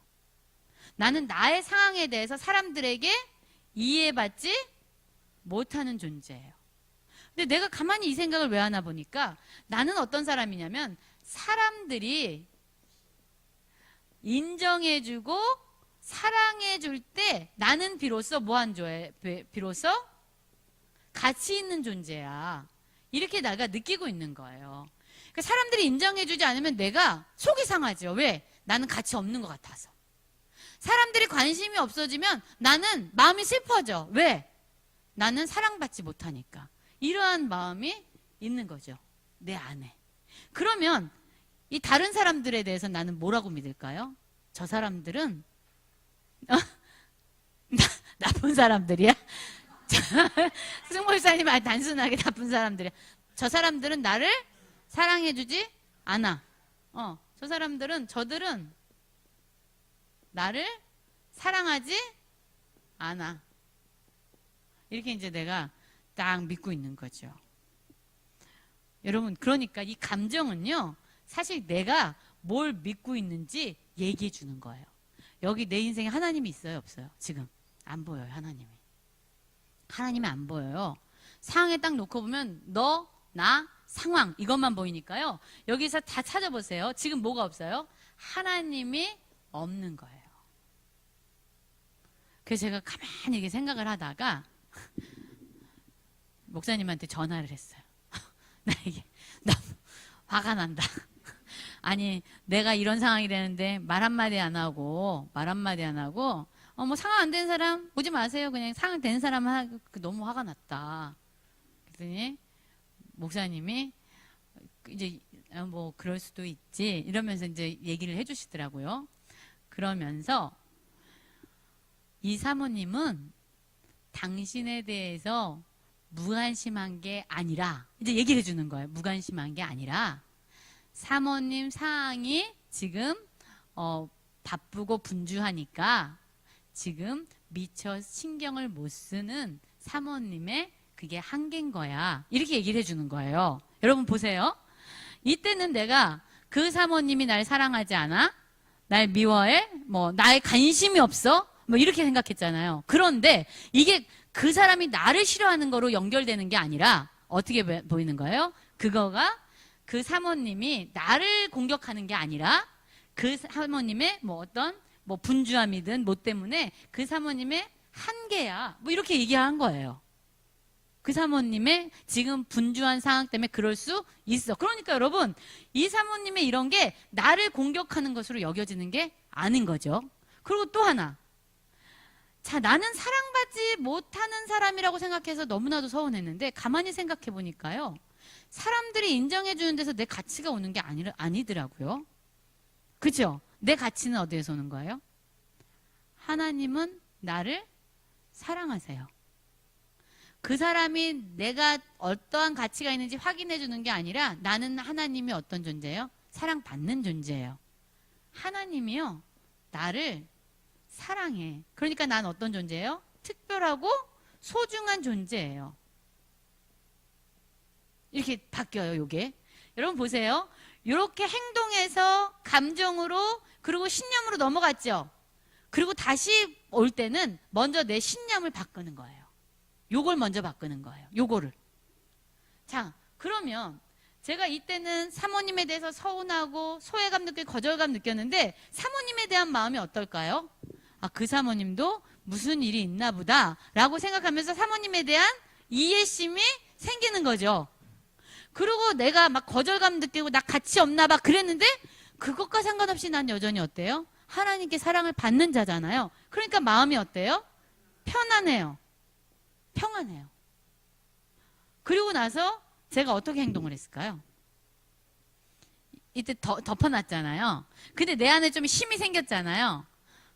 나는 나의 상황에 대해서 사람들에게 이해받지 못하는 존재예요. 근데 내가 가만히 이 생각을 왜 하나 보니까 나는 어떤 사람이냐면 사람들이 인정해주고 사랑해줄 때 나는 비로소 비로소 가치 있는 존재야. 이렇게 내가 느끼고 있는 거예요. 그러니까 사람들이 인정해주지 않으면 내가 속이 상하죠. 왜? 나는 가치 없는 것 같아서. 사람들이 관심이 없어지면 나는 마음이 슬퍼져. 왜? 나는 사랑받지 못하니까. 이러한 마음이 있는 거죠. 내 안에. 그러면 이 다른 사람들에 대해서 나는 뭐라고 믿을까요? 저 사람들은 나쁜 사람들이야? 승몰사님 단순하게 나쁜 사람들이야. 저 사람들은 나를 사랑해주지 않아. 저들은 나를 사랑하지 않아. 이렇게 이제 내가 딱 믿고 있는 거죠. 여러분, 그러니까 이 감정은요, 사실 내가 뭘 믿고 있는지 얘기해 주는 거예요. 여기 내 인생에 하나님이 있어요, 없어요? 지금 안 보여요, 하나님이. 하나님이 안 보여요. 상황에 딱 놓고 보면 너, 나, 상황 이것만 보이니까요. 여기서 다 찾아보세요. 지금 뭐가 없어요? 하나님이 없는 거예요. 그래서 제가 가만히 이렇게 생각을 하다가 목사님한테 전화를 했어요. 나 이게 너무 화가 난다. 아니 내가 이런 상황이 되는데 말 한마디 안 하고 뭐 상황 안 되는 사람 오지 마세요. 그냥 상황 되는 사람 하고 너무 화가 났다. 그랬더니 목사님이 이제 뭐 그럴 수도 있지 이러면서 이제 얘기를 해주시더라고요. 그러면서 이 사모님은 당신에 대해서 무관심한 게 아니라 이제 얘기를 해주는 거예요. 무관심한 게 아니라 사모님 상황이 지금 바쁘고 분주하니까 지금 미처 신경을 못 쓰는 사모님의 그게 한계인 거야. 이렇게 얘기를 해주는 거예요. 여러분 보세요. 이때는 내가 그 사모님이 날 사랑하지 않아? 날 미워해? 뭐 나에 관심이 없어? 뭐 이렇게 생각했잖아요. 그런데 이게 그 사람이 나를 싫어하는 거로 연결되는 게 아니라 어떻게 보이는 거예요? 그거가 그 사모님이 나를 공격하는 게 아니라 그 사모님의 뭐 어떤 뭐 분주함이든 뭐 때문에 그 사모님의 한계야. 뭐 이렇게 얘기한 거예요. 그 사모님의 지금 분주한 상황 때문에 그럴 수 있어. 그러니까 여러분, 이 사모님의 이런 게 나를 공격하는 것으로 여겨지는 게 아닌 거죠. 그리고 또 하나. 자, 나는 사랑받지 못하는 사람이라고 생각해서 너무나도 서운했는데 가만히 생각해 보니까요. 사람들이 인정해 주는 데서 내 가치가 오는 게 아니더라고요. 그죠? 내 가치는 어디에서 오는 거예요? 하나님은 나를 사랑하세요. 그 사람이 내가 어떠한 가치가 있는지 확인해 주는 게 아니라 나는 하나님이 어떤 존재예요? 사랑받는 존재예요. 하나님이요. 나를 사랑해. 그러니까 난 어떤 존재예요? 특별하고 소중한 존재예요. 이렇게 바뀌어요, 요게. 여러분 보세요. 이렇게 행동해서 감정으로 그리고 신념으로 넘어갔죠. 그리고 다시 올 때는 먼저 내 신념을 바꾸는 거예요. 요걸 먼저 바꾸는 거예요. 요거를. 자, 그러면 제가 이때는 사모님에 대해서 서운하고 소외감 느끼고 거절감 느꼈는데 사모님에 대한 마음이 어떨까요? 아, 그 사모님도 무슨 일이 있나 보다 라고 생각하면서 사모님에 대한 이해심이 생기는 거죠. 그리고 내가 막 거절감 느끼고 나 가치 없나 봐 그랬는데 그것과 상관없이 난 여전히 어때요? 하나님께 사랑을 받는 자잖아요. 그러니까 마음이 어때요? 편안해요. 평안해요. 그리고 나서 제가 어떻게 행동을 했을까요? 이때 덮어놨잖아요. 근데 내 안에 좀 힘이 생겼잖아요.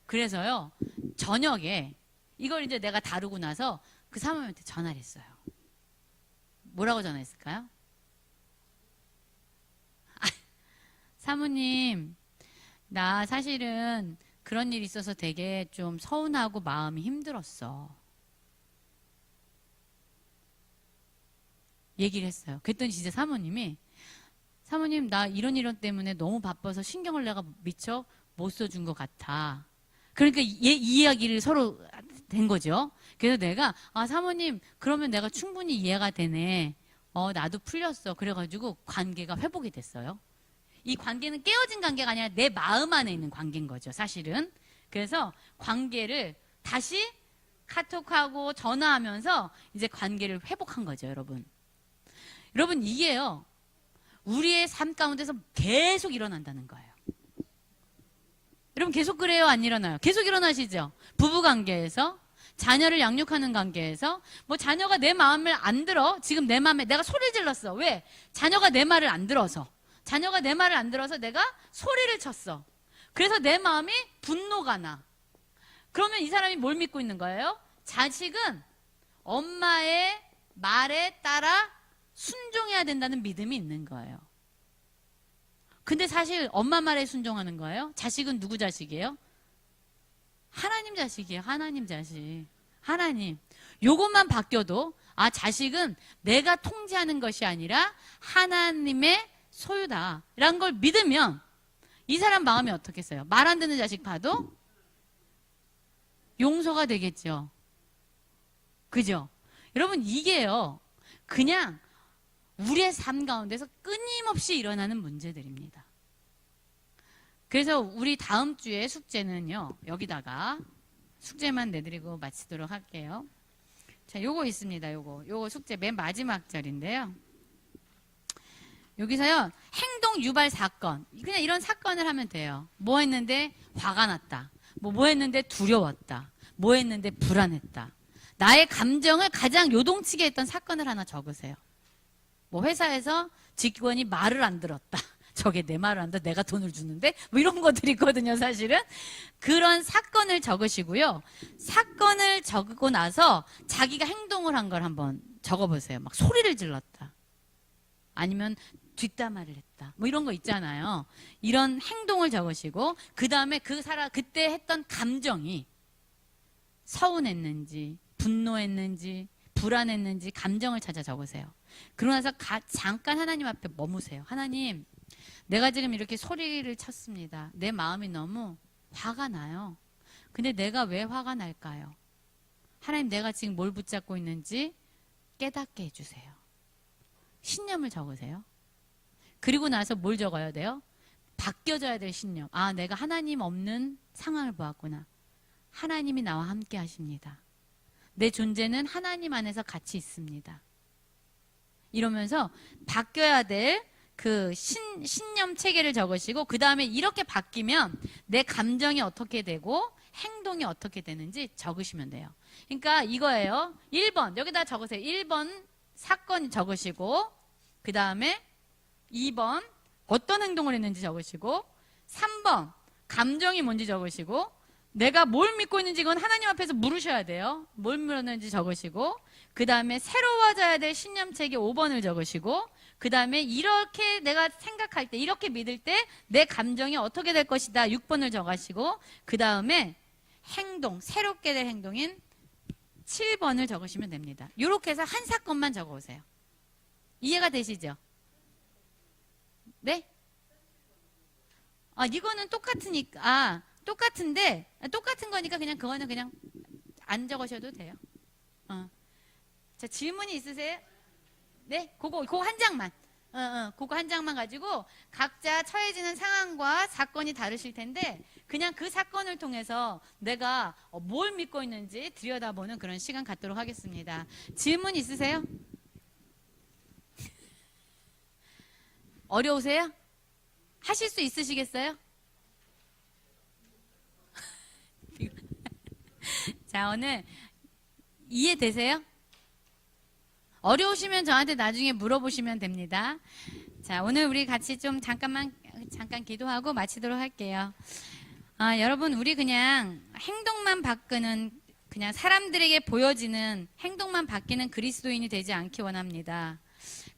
그래서요, 저녁에 이걸 이제 내가 다루고 나서 그 사모님한테 전화를 했어요. 뭐라고 전화했을까요? 사모님, 나 사실은 그런 일이 있어서 되게 좀 서운하고 마음이 힘들었어. 얘기를 했어요. 그랬더니 진짜 사모님, 나 이런 때문에 너무 바빠서 신경을 내가 미처 못 써준 것 같아. 그러니까 이 이야기를 서로 된 거죠. 그래서 내가, 아, 사모님, 그러면 내가 충분히 이해가 되네. 나도 풀렸어. 그래가지고 관계가 회복이 됐어요. 이 관계는 깨어진 관계가 아니라 내 마음 안에 있는 관계인 거죠, 사실은. 그래서 관계를 다시 카톡하고 전화하면서 이제 관계를 회복한 거죠, 여러분. 여러분, 이게요, 우리의 삶 가운데서 계속 일어난다는 거예요. 여러분, 계속 그래요? 안 일어나요? 계속 일어나시죠? 부부 관계에서, 자녀를 양육하는 관계에서, 뭐 자녀가 내 마음을 안 들어. 지금 내 마음에 내가 소리를 질렀어. 왜? 자녀가 내 말을 안 들어서. 자녀가 내 말을 안 들어서 내가 소리를 쳤어. 그래서 내 마음이 분노가 나. 그러면 이 사람이 뭘 믿고 있는 거예요? 자식은 엄마의 말에 따라 순종해야 된다는 믿음이 있는 거예요. 근데 사실 엄마 말에 순종하는 거예요? 자식은 누구 자식이에요? 하나님 자식이에요. 하나님 자식. 하나님. 요것만 바뀌어도 아, 자식은 내가 통제하는 것이 아니라 하나님의 소유다 라는 걸 믿으면 이 사람 마음이 어떻겠어요? 말 안 듣는 자식 봐도 용서가 되겠죠. 그죠? 여러분, 이게요, 그냥 우리의 삶 가운데서 끊임없이 일어나는 문제들입니다. 그래서 우리 다음 주에 숙제는요, 여기다가 숙제만 내드리고 마치도록 할게요. 자, 요거 있습니다. 요거 숙제 맨 마지막 절인데요. 여기서요, 행동 유발 사건. 그냥 이런 사건을 하면 돼요. 뭐 했는데 화가 났다. 뭐 했는데 두려웠다. 뭐 했는데 불안했다. 나의 감정을 가장 요동치게 했던 사건을 하나 적으세요. 뭐 회사에서 직원이 말을 안 들었다. 저게 내 말을 안 들어. 내가 돈을 주는데? 뭐 이런 것들이 있거든요, 사실은. 그런 사건을 적으시고요. 사건을 적고 나서 자기가 행동을 한 걸 한번 적어보세요. 막 소리를 질렀다. 아니면 뒷담화를 했다. 뭐 이런 거 있잖아요. 이런 행동을 적으시고, 그 다음에 그때 했던 감정이 서운했는지, 분노했는지, 불안했는지 감정을 찾아 적으세요. 그러고 나서 잠깐 하나님 앞에 머무세요. 하나님, 내가 지금 이렇게 소리를 쳤습니다. 내 마음이 너무 화가 나요. 근데 내가 왜 화가 날까요? 하나님, 내가 지금 뭘 붙잡고 있는지 깨닫게 해주세요. 신념을 적으세요. 그리고 나서 뭘 적어야 돼요? 바뀌어져야 될 신념. 아, 내가 하나님 없는 상황을 보았구나. 하나님이 나와 함께 하십니다. 내 존재는 하나님 안에서 같이 있습니다. 이러면서 바뀌어야 될 그 신념 체계를 적으시고 그 다음에 이렇게 바뀌면 내 감정이 어떻게 되고 행동이 어떻게 되는지 적으시면 돼요. 그러니까 이거예요. 1번 여기다 적으세요. 1번 사건 적으시고 그 다음에 2번 어떤 행동을 했는지 적으시고 3번 감정이 뭔지 적으시고 내가 뭘 믿고 있는지 이건 하나님 앞에서 물으셔야 돼요. 뭘 믿었는지 적으시고 그 다음에 새로워져야 될 신념체계 5번을 적으시고 그 다음에 이렇게 내가 생각할 때 이렇게 믿을 때 내 감정이 어떻게 될 것이다 6번을 적으시고 그 다음에 행동 새롭게 될 행동인 7번을 적으시면 됩니다. 이렇게 해서 한 사건만 적어오세요. 이해가 되시죠? 네? 이거는 똑같으니까 똑같은데 똑같은 거니까 그냥 그거는 그냥 안 적으셔도 돼요. 자, 질문이 있으세요? 네, 그거 한 장만. 그거 한 장만 가지고 각자 처해지는 상황과 사건이 다르실 텐데 그냥 그 사건을 통해서 내가 뭘 믿고 있는지 들여다보는 그런 시간 갖도록 하겠습니다. 질문 있으세요? 어려우세요? 하실 수 있으시겠어요? 자, 오늘 이해되세요? 어려우시면 저한테 나중에 물어보시면 됩니다. 자, 오늘 우리 같이 좀 잠깐 기도하고 마치도록 할게요. 여러분, 우리 그냥 행동만 바꾸는, 그냥 사람들에게 보여지는 행동만 바뀌는 그리스도인이 되지 않기 원합니다.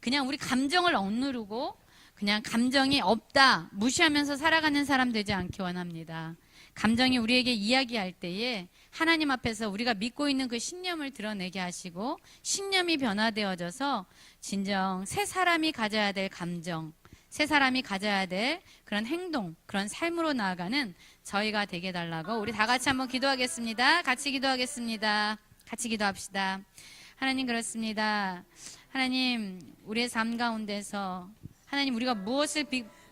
그냥 우리 감정을 억누르고 그냥 감정이 없다, 무시하면서 살아가는 사람 되지 않기 원합니다. 감정이 우리에게 이야기할 때에 하나님 앞에서 우리가 믿고 있는 그 신념을 드러내게 하시고 신념이 변화되어져서 진정 새 사람이 가져야 될 감정, 새 사람이 가져야 될 그런 행동, 그런 삶으로 나아가는 저희가 되게 해달라고 우리 다 같이 한번 기도하겠습니다. 같이 기도하겠습니다. 같이 기도합시다. 하나님 그렇습니다. 하나님 우리의 삶 가운데서 하나님 우리가 무엇을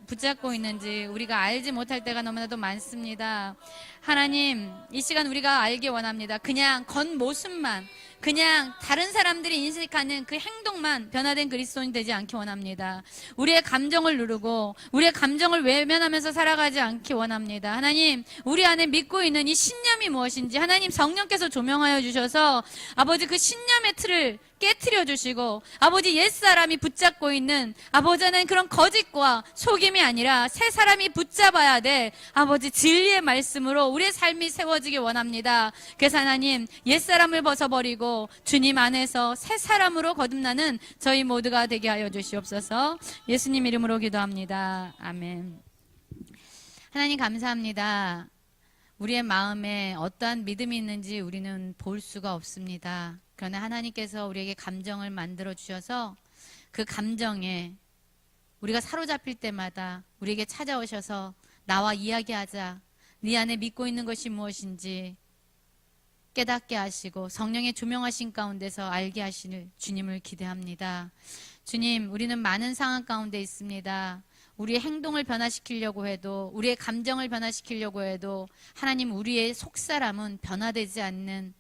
붙잡고 있는지 우리가 알지 못할 때가 너무나도 많습니다. 하나님 이 시간 우리가 알기 원합니다. 그냥 겉모습만 그냥 다른 사람들이 인식하는 그 행동만 변화된 그리스도인이 되지 않기 원합니다. 우리의 감정을 누르고 우리의 감정을 외면하면서 살아가지 않기 원합니다. 하나님 우리 안에 믿고 있는 이 신념이 무엇인지 하나님 성령께서 조명하여 주셔서 아버지 그 신념의 틀을 깨트려 주시고 아버지 옛사람이 붙잡고 있는 아버지는 그런 거짓과 속임이 아니라 새 사람이 붙잡아야 될 아버지 진리의 말씀으로 우리의 삶이 세워지기 원합니다. 그래서 하나님 옛사람을 벗어버리고 주님 안에서 새 사람으로 거듭나는 저희 모두가 되게 하여 주시옵소서. 예수님 이름으로 기도합니다. 아멘. 하나님 감사합니다. 우리의 마음에 어떠한 믿음이 있는지 우리는 볼 수가 없습니다. 그러나 하나님께서 우리에게 감정을 만들어 주셔서 그 감정에 우리가 사로잡힐 때마다 우리에게 찾아오셔서 나와 이야기하자. 네 안에 믿고 있는 것이 무엇인지 깨닫게 하시고 성령의 조명하신 가운데서 알게 하시는 주님을 기대합니다. 주님, 우리는 많은 상황 가운데 있습니다. 우리의 행동을 변화시키려고 해도 우리의 감정을 변화시키려고 해도 하나님 우리의 속사람은 변화되지 않는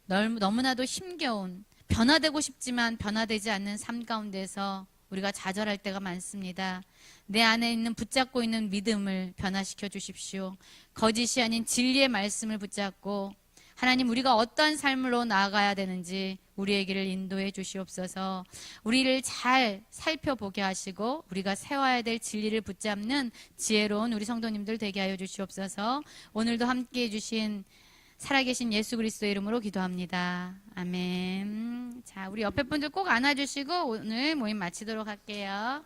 너무나도 힘겨운 변화되고 싶지만 변화되지 않는 삶 가운데서 우리가 좌절할 때가 많습니다. 내 안에 있는 붙잡고 있는 믿음을 변화시켜 주십시오. 거짓이 아닌 진리의 말씀을 붙잡고 하나님 우리가 어떠한 삶으로 나아가야 되는지 우리의 길을 인도해 주시옵소서. 우리를 잘 살펴보게 하시고 우리가 세워야 될 진리를 붙잡는 지혜로운 우리 성도님들 되게 하여 주시옵소서. 오늘도 함께해 주신 살아계신 예수 그리스도의 이름으로 기도합니다. 아멘. 자, 우리 옆에 분들 꼭 안아주시고 오늘 모임 마치도록 할게요.